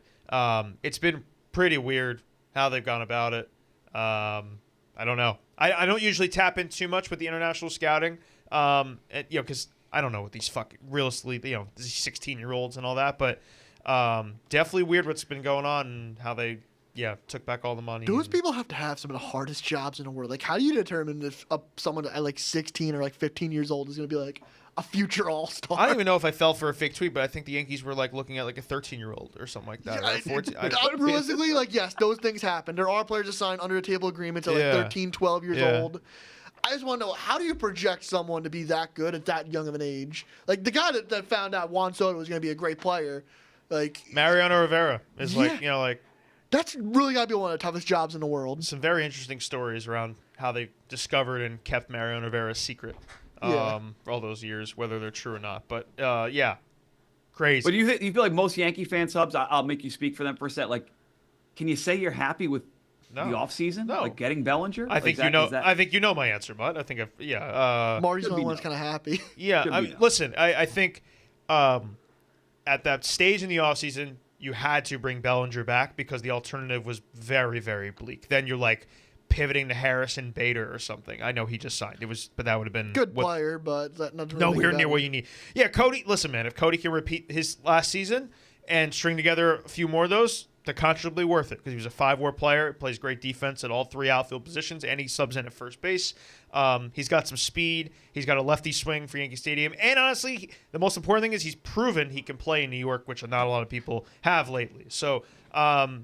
it's been pretty weird how they've gone about it. I don't know. I don't usually tap in too much with the international scouting, because I don't know what these realistically, these 16-year-olds and all that, but definitely weird what's been going on and how they took back all the money. Those people have to have some of the hardest jobs in the world. Like, how do you determine if someone at like 16 or like 15 years old is going to be like a future all-star? I don't even know if I fell for a fake tweet, but I think the Yankees were like looking at like a 13-year-old or something like that. Right? 14. Realistically, like, yes, those things happen. There are players that sign under-the-table agreements at like 13, 12 years old. I just want to know, how do you project someone to be that good at that young of an age? Like, the guy that found out Juan Soto was going to be a great player, like... Mariano Rivera is that's really got to be one of the toughest jobs in the world. Some very interesting stories around how they discovered and kept Mariano Rivera's secret for all those years, whether they're true or not. But, crazy. But you feel like most Yankee fan subs, I'll make you speak for them for a sec, like, can you say you're happy with the offseason? No. Like getting Bellinger? I think I think you know my answer, bud. I think Marty's the only one that's kind of happy. Yeah, listen, I think at that stage in the offseason, you had to bring Bellinger back because the alternative was very, very bleak. Then you're like pivoting to Harrison Bader or something. I know he just signed. But that would have been good player, but not nowhere near what you need. Yeah, Cody. Listen, man, if Cody can repeat his last season and string together a few more of those, they're considerably worth it because he was a 5-WAR player, plays great defense at all 3 outfield positions, and he subs in at first base. He's got some speed. He's got a lefty swing for Yankee Stadium. And honestly, the most important thing is he's proven he can play in New York, which not a lot of people have lately. So, by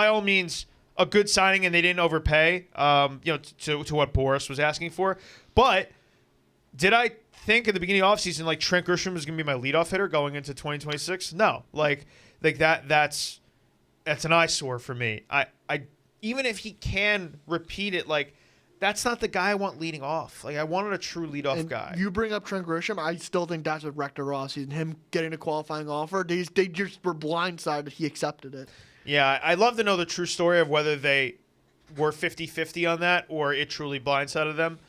all means, a good signing, and they didn't overpay, to what Boris was asking for. But did I think at the beginning of the offseason, like, Trent Grisham was going to be my leadoff hitter going into 2026? No. Like that's an eyesore for me. I even if he can repeat it, like, that's not the guy I want leading off. Like, I wanted a true leadoff guy. You bring up Trent Grisham. I still think that's what wrecked the Raw season. Him getting a qualifying offer, they just were blindsided he accepted it. Yeah, I'd love to know the true story of whether they were 50-50 on that or it truly blindsided them.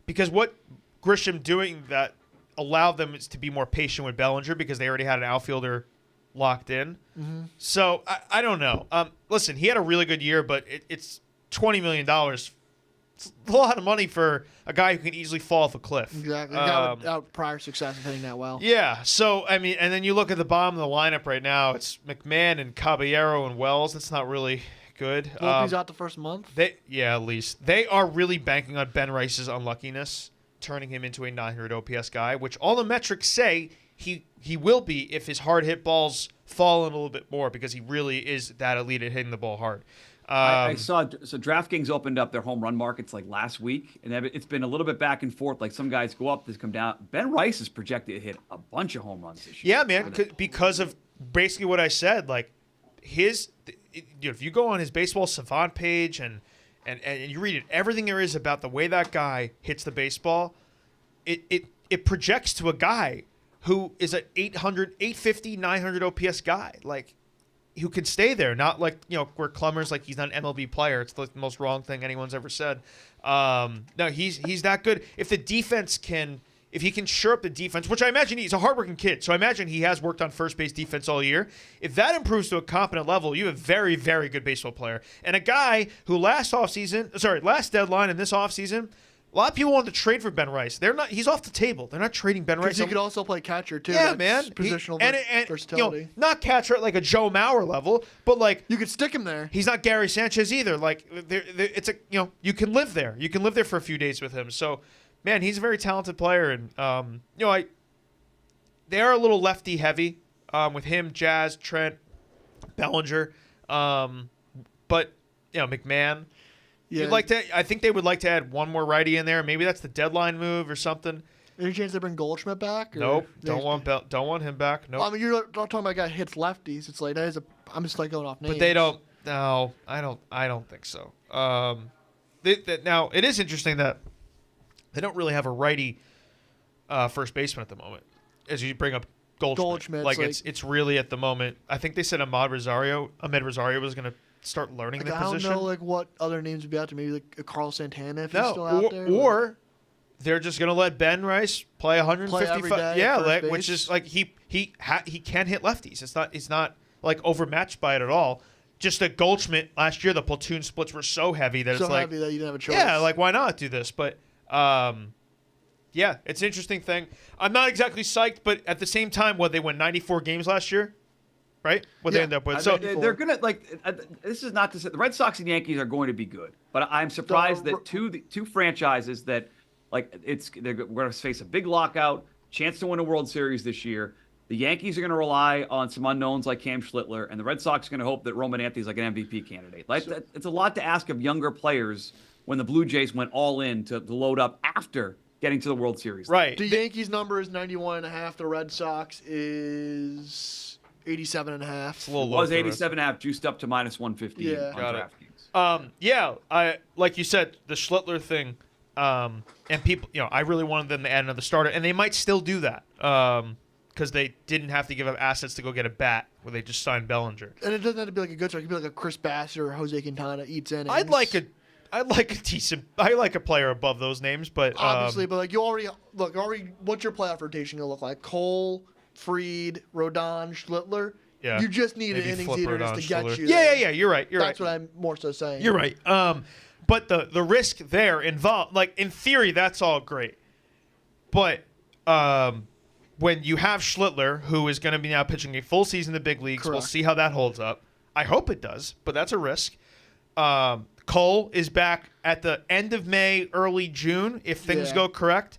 Because what Grisham doing that allowed them is to be more patient with Bellinger because they already had an outfielder locked in. Mm-hmm. So I don't know. Listen, he had a really good year, but it's $20 million. It's a lot of money for a guy who can easily fall off a cliff. Exactly. Without prior success of hitting that well. Yeah. So, I mean, and then you look at the bottom of the lineup right now. It's McMahon and Caballero and Wells. That's not really good. He's out the first month. At least. They are really banking on Ben Rice's unluckiness, turning him into a 900 OPS guy, which all the metrics say he will be if his hard hit balls fall in a little bit more because he really is that elite at hitting the ball hard. I saw DraftKings opened up their home run markets like last week, and it's been a little bit back and forth. Like some guys go up, they come down. Ben Rice is projected to hit a bunch of home runs this year. Yeah, man, because of basically what I said. Like if you go on his baseball savant page and you read it, everything there is about the way that guy hits the baseball, it projects to a guy who is an 850, 900 OPS guy, like, who can stay there, not like, where Klummer's like he's not an MLB player. It's the most wrong thing anyone's ever said. No, he's that good. If he can shore up the defense, which I imagine he's a hardworking kid, so I imagine he has worked on first base defense all year. If that improves to a competent level, you have a very, very good baseball player. And a guy who last deadline and this offseason, a lot of people wanted to trade for Ben Rice. He's off the table. They're not trading Ben Rice. Because he could also play catcher too. Yeah, man. Positional versatility. Not catcher at like a Joe Mauer level, but like you could stick him there. He's not Gary Sanchez either. Like you can live there. You can live there for a few days with him. So, man, he's a very talented player, and they are a little lefty heavy with him, Jazz, Trent, Bellinger, but McMahon. Yeah. I think they would like to add one more righty in there. Maybe that's the deadline move or something. Any chance they bring Goldschmidt back? Nope. Don't want him back. Nope. I mean, you're not talking about a guy who hits lefties. It's like I'm just like going off names. But they don't. No, I don't think so. Now it is interesting that they don't really have a righty first baseman at the moment. As you bring up Goldschmidt, like it's really at the moment. I think they said Ahmed Rosario was going to start learning the position. I don't know what other names would be out there. Maybe like a Carl Santana if he's still out there. Or they're just going to let Ben Rice play 155. Which is like he can hit lefties. It's not like overmatched by it at all. Just that Goldschmidt last year, the platoon splits were so heavy that it's like heavy that you didn't have a choice. Yeah, like why not do this? But Yeah, it's an interesting thing. I'm not exactly psyched, but at the same time, they won 94 games last year, right? What they Yeah, end up with. I So mean, They're gonna this is not to say the Red Sox and Yankees are going to be good, but I'm surprised that two franchises that we're going to face a big lockout, chance to win a World Series this year. The Yankees are going to rely on some unknowns like Cam Schlittler, and the Red Sox are going to hope that Roman Anthony's like an MVP candidate. It's a lot to ask of younger players when the Blue Jays went all in to load up after getting to the World Series. right. The Yankees number is 91.5. The Red Sox is 87.5. It's a little It low was for the rest. 87.5, juiced up to minus 150 Yeah. on Got it. DraftKings. I like you said, the Schlittler thing, and people, I really wanted them to add another starter, and they might still do that because they didn't have to give up assets to go get a bat where they just signed Bellinger. And it doesn't have to be like a good start. It could be like a Chris Bassett or Jose Quintana eats innings. I'd like a player above those names, but Obviously, but like you already what's your playoff rotation gonna look like? Cole, Fried, Rodon, Schlittler. Yeah. You just need an Maybe innings flip eater Rodon, just to get Schlittler. you. Yeah, there. yeah, you're right. That's what I'm more so saying. You're right. But the risk there involved, like in theory, that's all great. But when you have Schlittler, who is going to be now pitching a full season in the big leagues, we'll Correct. see how that holds up. I hope it does, but that's a risk. Cole is back at the end of May, early June, if things Yeah. go correct.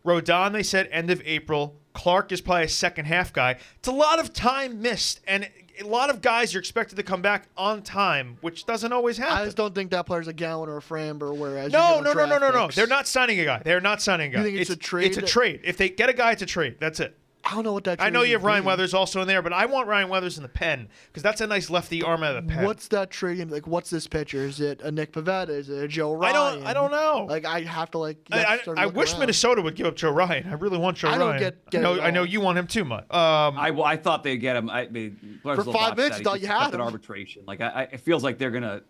Rodon, they said end of April. Clark is probably a second half guy. It's a lot of time missed, and a lot of guys are expected to come back on time, which doesn't always happen. I just don't think that player's a Gallen or a Framber. Whereas No. you give him draft picks. They're not signing a guy. They're not signing a guy. You think it's a trade? It's a trade. If they get a guy, it's a trade. That's it. I don't know what that. I know trade you have would Ryan be. Weathers also in there, but I want Ryan Weathers in the pen because that's a nice lefty arm out of the pen. What's that trade gonna be like? What's this pitcher? Is it a Nick Pivetta? Is it a Joe Ryan? I don't know. Like I have to like. I wish Minnesota would give up Joe Ryan. I really want Joe I Ryan. don't get it I know at you want him too much. I thought they'd get him. I mean, For 5 minutes, I thought you had him. arbitration. It feels like they're gonna.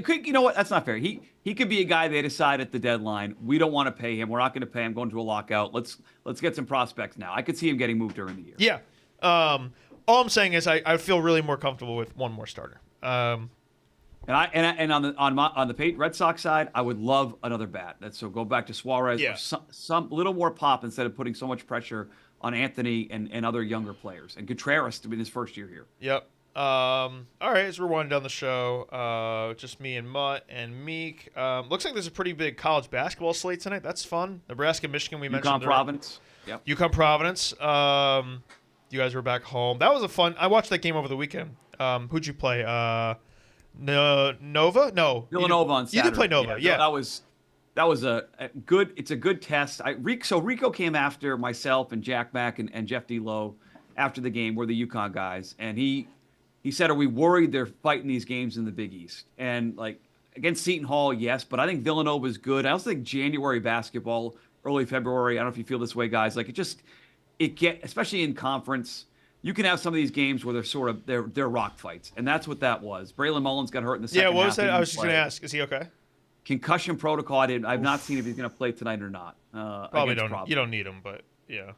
You know what? That's not fair. He could be a guy they decide at the deadline. We don't want to pay him. We're not going to pay him. Going to a lockout. Let's get some prospects now. I could see him getting moved during the year. Yeah. All I'm saying is I feel really more comfortable with one more starter. And on the Red Sox side, I would love another bat. So go back to Suarez. Yeah. Or some little more pop instead of putting so much pressure on Anthony and other younger players. And Contreras to be his first year here. Yep. All right, as we're winding down the show, just me and Mutt and Meek. Looks like there's a pretty big college basketball slate tonight. That's fun. Nebraska, Michigan, we mentioned. UConn Providence. Yep. UConn Providence. You guys were back home. That was a fun. I watched that game over the weekend. Who'd you play? Nova? No. Villanova on Saturday. You did play Nova. Yeah. That was a good. It's a good test. Rico came after myself and Jack Mack and Jeff D. Lowe after the game. We're the UConn guys, and he said, "Are we worried they're fighting these games in the Big East?" And against Seton Hall, yes, but I think Villanova is good. I also think January basketball, early February. I don't know if you feel this way, guys. Especially in conference, you can have some of these games where they're rock fights, and that's what that was. Braylon Mullins got hurt in the second half. Yeah, what was that? He I was didn't just going to play. ask. Is he okay? Concussion protocol. I've not seen if he's going to play tonight or not. Probably against don't. Providence. You don't need him, but yeah.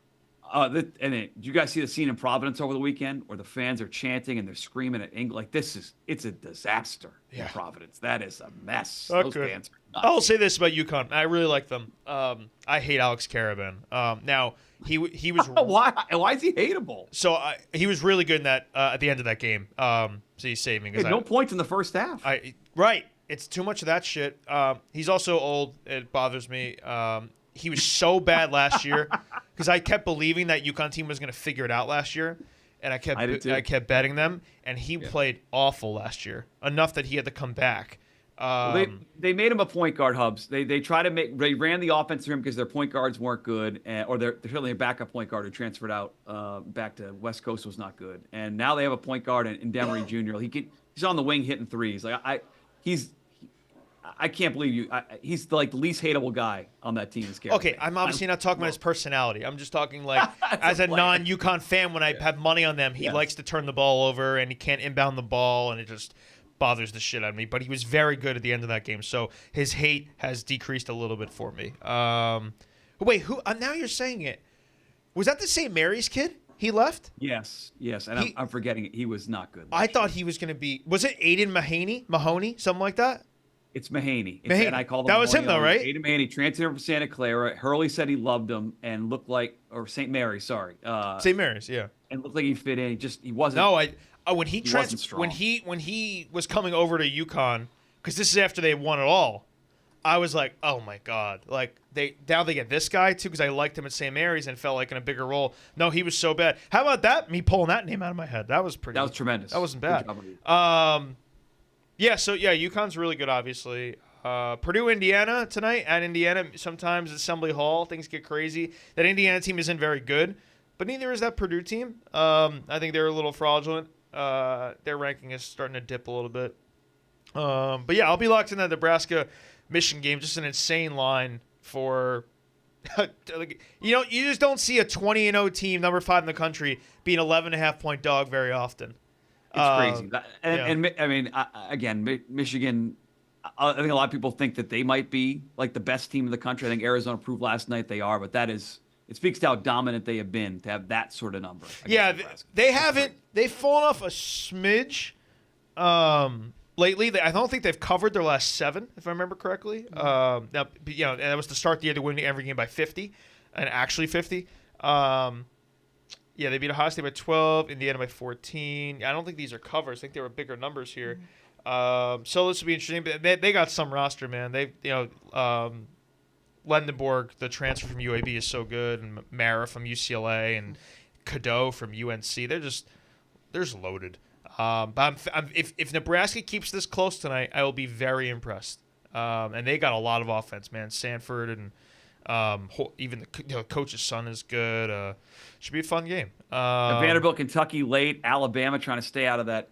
Did you guys see the scene in Providence over the weekend where the fans are chanting and they're screaming at England? It's a disaster in Providence. That is a mess. Okay. Those fans are nuts. I'll say this about UConn. I really like them. I hate Alex Caravan. Now he was Why is he hateable? so he was really good in that at the end of that game. So he's saving. He had no points in the first half. Right. It's too much of that shit. He's also old. It bothers me. He was so bad last year because I kept believing that UConn team was going to figure it out last year, and I kept betting them, and he played awful last year, enough that he had to come back. They made him a point guard, Hubs. They ran the offense through him because their point guards weren't good, or they're certainly a backup point guard who transferred out back to West Coast was not good, and now they have a point guard in Demery Jr. He's on the wing hitting threes. I can't believe you. He's the least hateable guy on that team. Okay, I'm obviously not talking about his personality. I'm just talking as a non-UConn fan, when I have money on them, he likes to turn the ball over and he can't inbound the ball, and it just bothers the shit out of me. But he was very good at the end of that game, so his hate has decreased a little bit for me. Wait, who? Now you're saying it. Was that the St. Mary's kid? He left? Yes, and I'm forgetting it. He was not good. I thought he was going to be. Was it Aiden Mahoney? Something like that? It's Mahaney. Mahaney. And I called him. That was him, though, right? Aiden Mahaney transferred from Santa Clara. Hurley said he loved him and looked like, or St. Mary's, sorry. St. Mary's, yeah. And looked like he fit in. He wasn't. No, when he wasn't strong. when he was coming over to UConn, because this is after they won it all, I was like, oh my god, like they get this guy too, because I liked him at St. Mary's and felt like in a bigger role. No, he was so bad. How about that? Me pulling that name out of my head. That was tremendous. That wasn't bad. UConn's really good, obviously. Purdue, Indiana tonight at Indiana. Sometimes Assembly Hall, things get crazy. That Indiana team isn't very good, but neither is that Purdue team. I think they're a little fraudulent. Their ranking is starting to dip a little bit. But yeah, I'll be locked in that Nebraska-Michigan game. Just an insane line for, you just don't see a 20-0 team, number 5 in the country, being 11.5-point dog very often. It's crazy. Again, Michigan. I think a lot of people think that they might be like the best team in the country. I think Arizona proved last night they are, but it speaks to how dominant they have been to have that sort of number. Yeah, they haven't. They've fallen off a smidge lately. I don't think they've covered their last 7, if I remember correctly. And that was to start the year. They win every game by 50, and actually 50. They beat Ohio State by 12, Indiana by 14. I don't think these are covers. I think they were bigger numbers here. So this will be interesting. But they got some roster, man. Lendenborg, the transfer from UAB, is so good, and Mara from UCLA, and Cadeau from UNC. They're just loaded. But if Nebraska keeps this close tonight, I will be very impressed. And they got a lot of offense, man. Sanford and even the coach's son is good. Should be a fun game. Vanderbilt, Kentucky late. Alabama trying to stay out of that.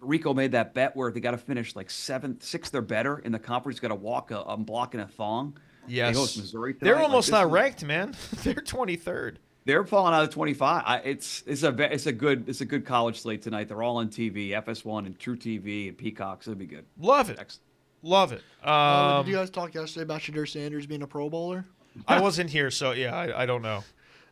Rico made that bet where they got to finish like 7th, 6th or better in the conference. Got to walk a block and a thong. Yes, they host Missouri tonight. They're almost not ranked, man. They're 23rd. They're falling out of 25. It's a good college slate tonight. They're all on TV, FS1 and True TV and Peacock. So it'll be good. Love it. Next. Love it. Did you guys talk yesterday about Shadur Sanders being a Pro Bowler? I wasn't here, so yeah, I don't know.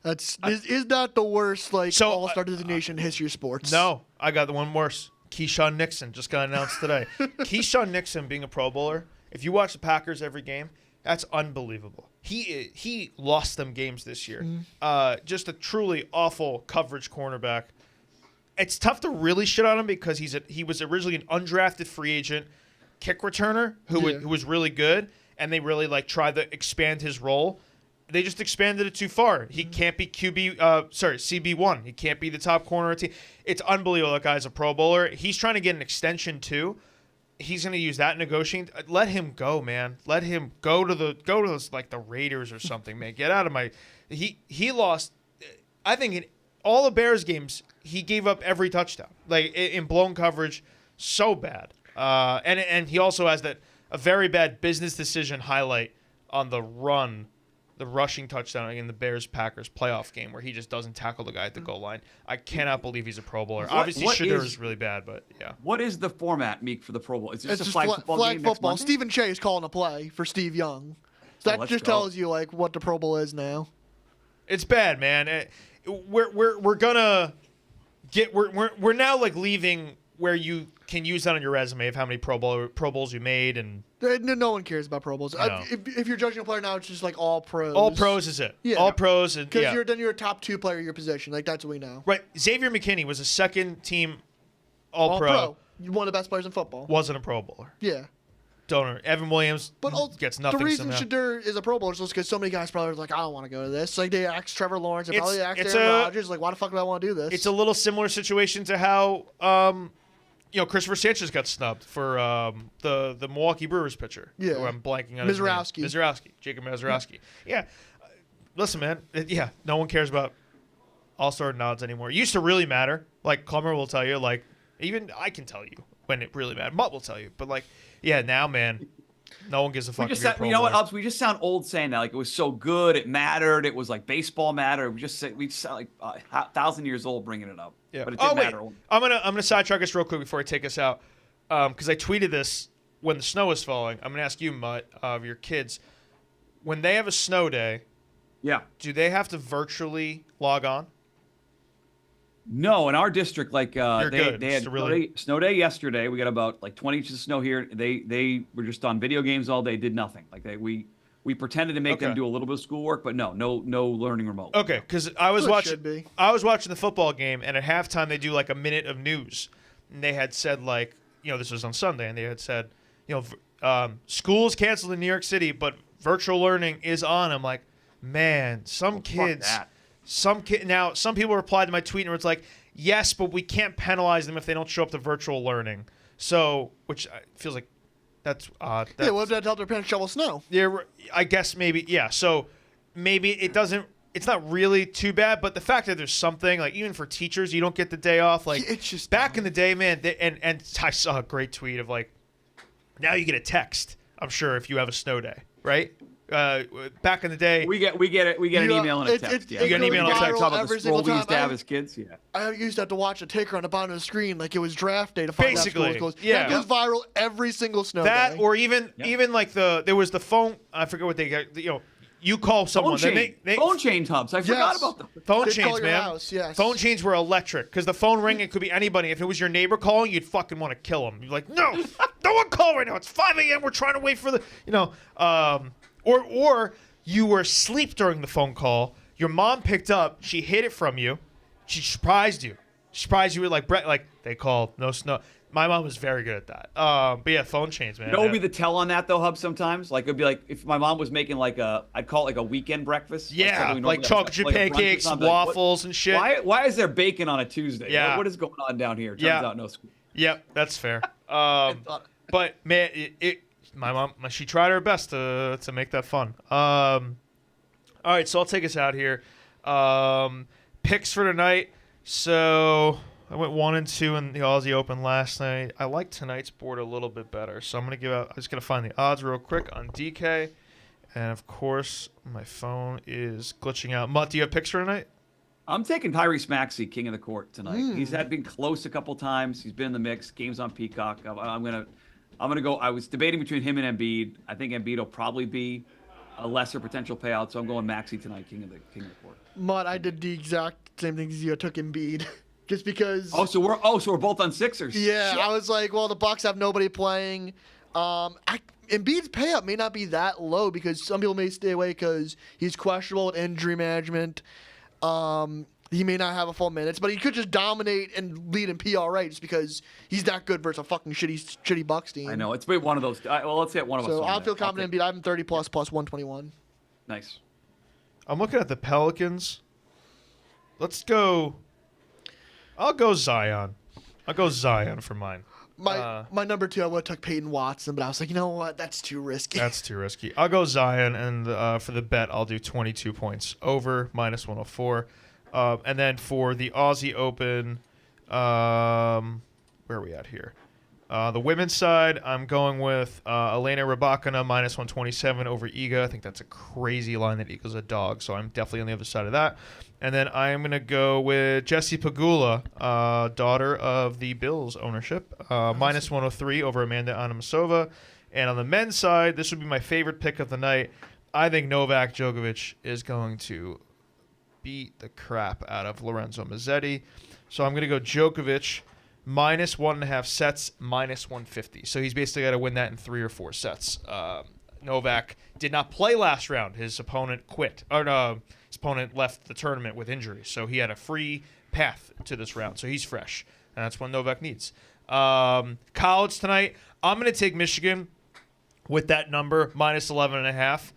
Is not the worst all-star designation in history of sports. No, I got the one worse. Keyshawn Nixon just got announced today. Keyshawn Nixon being a Pro Bowler. If you watch the Packers every game, that's unbelievable. He lost them games this year. Just a truly awful coverage cornerback. It's tough to really shit on him because he was originally an undrafted free agent kick returner who was really good, and they really tried to expand his role. They just expanded it too far. He can't be CB1. He can't be the top corner of the team. It's unbelievable. That guy's a Pro Bowler. He's trying to get an extension too. He's going to use that negotiating. Let him go, man. Let him go to the Raiders or something, man. Get out of my. He lost. I think in all the Bears games, he gave up every touchdown, in blown coverage, so bad. And he also has a very bad business decision highlight on the run. The rushing touchdown in the Bears-Packers playoff game where he just doesn't tackle the guy at the goal line. I cannot believe he's a Pro Bowler. Obviously, Shadur is really bad, but yeah. What is the format, Meek, for the Pro Bowl? Is it it's just a flag football flag game football. next Monday? Stephen Che is calling a play for Steve Young. So that just tells you what the Pro Bowl is now. It's bad, man. We're gonna get we're now leaving where you can use that on your resume of how many Pro Bowls you made, and no one cares about Pro Bowls. If you're judging a player now, it's just all pros. All pros is it? Yeah, all pros, and because you're a top 2 player in your position. That's what we know. Right. Xavier McKinney was a second team All Pro. One of the best players in football. Wasn't a Pro Bowler. Yeah. Donor Evan Williams gets nothing. The reason somehow. Shadur is a Pro Bowler is just because so many guys probably I don't want to go to this. They asked Trevor Lawrence, and probably asked Aaron Rodgers, why the fuck do I want to do this? It's a little similar situation to how Christopher Sanchez got snubbed for the Milwaukee Brewers pitcher. Yeah. Who I'm blanking on his name. Mizorowski. Jacob Mizorowski. Yeah. Listen, man. No one cares about all-star nods anymore. It used to really matter. Plummer will tell you. Even I can tell you when it really mattered. Mutt will tell you. But, now, man, no one gives a fuck. You know what, Ups? We just sound old saying that. It was so good. It mattered. It was baseball mattered. We sound 1,000 years old bringing it up. Yeah. But it didn't matter. I'm gonna sidetrack us real quick before I take us out, because I tweeted this when the snow was falling. I'm gonna ask you, Mutt, of your kids, when they have a snow day. Yeah. Do they have to virtually log on? No, in our district, like they good. had Just really- snow day yesterday. We got about like 20 inches of snow here. They were just on video games all day, did nothing. Like we pretended to make them do a little bit of schoolwork, but no learning remotely. Okay, because I was Well, it should be. watching the football game, and at halftime they do like a minute of news, and they had said like, this was on Sunday, and they had said, schools canceled in New York City, but virtual learning is on. I'm like, man, some kids. Some people replied to my tweet and it's like, yes, but we can't penalize them if they don't show up to virtual learning. So, which feels like that's odd. Yeah, what if they help their parents shovel snow? Yeah, I guess maybe, yeah. So maybe it's not really too bad, but the fact that there's something, like even for teachers, you don't get the day off. Like it's just back in the day, man, and I saw a great tweet of like, now you get a text, I'm sure, if you have a snow day, right? Back in the day, we get an email and a text. You get an email and a text. Talk about the scroll we used to have as kids. Yeah, I used to have to watch a ticker on the bottom of the screen like it was draft day to find Basically, out school was closed. yeah. That goes viral every single snow that day. or even like there was the phone. I forget what they got. You call someone. Phone chain hubs. I forgot about them. Phone They'd chains, call your man. house, yes. Phone chains were electric because the phone ring, it could be anybody. If it was your neighbor calling, you'd fucking want to kill him. You're like, no, no one call right now. It's 5 a.m. We're trying to wait for the, or you were asleep during the phone call. Your mom picked up. She hid it from you. She surprised you. With like Brett. Like they called no snow. My mom was very good at that. But yeah, phone chains, man. What would be the tell on that though, Hub? Sometimes, like it'd be like if my mom was making like I'd call it like a weekend breakfast. Yeah, like chocolate chip like pancakes, waffles, and shit. Why is there bacon on a Tuesday? Yeah. What is going on down here? Turns out no school. Yep, that's fair. But man, my mom, she tried her best to make that fun. All right, so I'll take us out here. Picks for tonight. So I went 1-2 in the Aussie Open last night. I like tonight's board a little bit better, so I'm just gonna find the odds real quick on DK, and of course my phone is glitching out. Mutt, do you have picks for tonight? I'm taking Tyrese Maxey, king of the court tonight. He's been close a couple times. He's been in the mix. Games on Peacock. I'm gonna go. I was debating between him and Embiid. I think Embiid will probably be a lesser potential payout, so I'm going Maxey tonight, king of the court. Mutt, I did the exact same thing as you. I took Embiid. Just because. So we're both on Sixers. Yeah, Shit. I was like, well, the Bucks have nobody playing. Embiid's payout may not be that low because some people may stay away because he's questionable with injury management. He may not have a full minutes, but he could just dominate and lead in PRA just because he's that good versus a fucking shitty Bucks team. I know it's been one of those. Well, let's hit one of us. So I'll feel confident in Embiid. I'm 30 plus 121. Nice. I'm looking at the Pelicans. Let's go. I'll go Zion. I'll go Zion for mine. My number 2, I would have took Peyton Watson, but I was like, you know what? That's too risky. That's too risky. I'll go Zion, and for the bet, I'll do 22 points over -104. And then for the Aussie Open, where are we at here? The women's side, I'm going with Elena Rybakina -127 over Iga. I think that's a crazy line that Iga's a dog, so I'm definitely on the other side of that. And then I'm going to go with Jessie Pegula, daughter of the Bills ownership, -103 over Amanda Anamasova. And on the men's side, this would be my favorite pick of the night. I think Novak Djokovic is going to beat the crap out of Lorenzo Mazzetti. So I'm going to go Djokovic -1.5 sets, -150. So he's basically got to win that in 3 or 4 sets. Novak did not play last round. His opponent quit. Or no, his opponent left the tournament with injury. So he had a free path to this round. So he's fresh. And that's what Novak needs. College tonight, I'm going to take Michigan with that number, -11.5.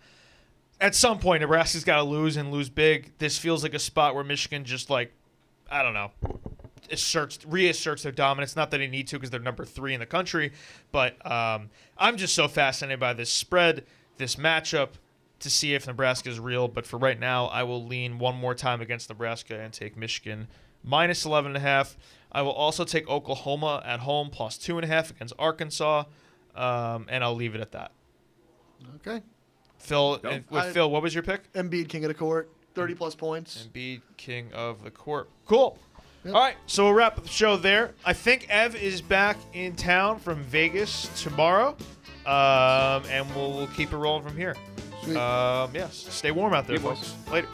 At some point, Nebraska's got to lose and lose big. This feels like a spot where Michigan just like, I don't know, reasserts their dominance. Not that they need to because they're number 3 in the country, but I'm just so fascinated by this spread, this matchup, to see if Nebraska is real. But for right now, I will lean one more time against Nebraska and take Michigan -11.5. I will also take Oklahoma at home +2.5 against Arkansas, and I'll leave it at that. Okay. Phil, Phil, what was your pick? Embiid, king of the court, 30 plus points. Embiid, king of the court. Cool. Yep. All right, so we'll wrap up the show there. I think Ev is back in town from Vegas tomorrow, and we'll keep it rolling from here. Sweet. Yes, stay warm out there, Hey, boys. folks. Later.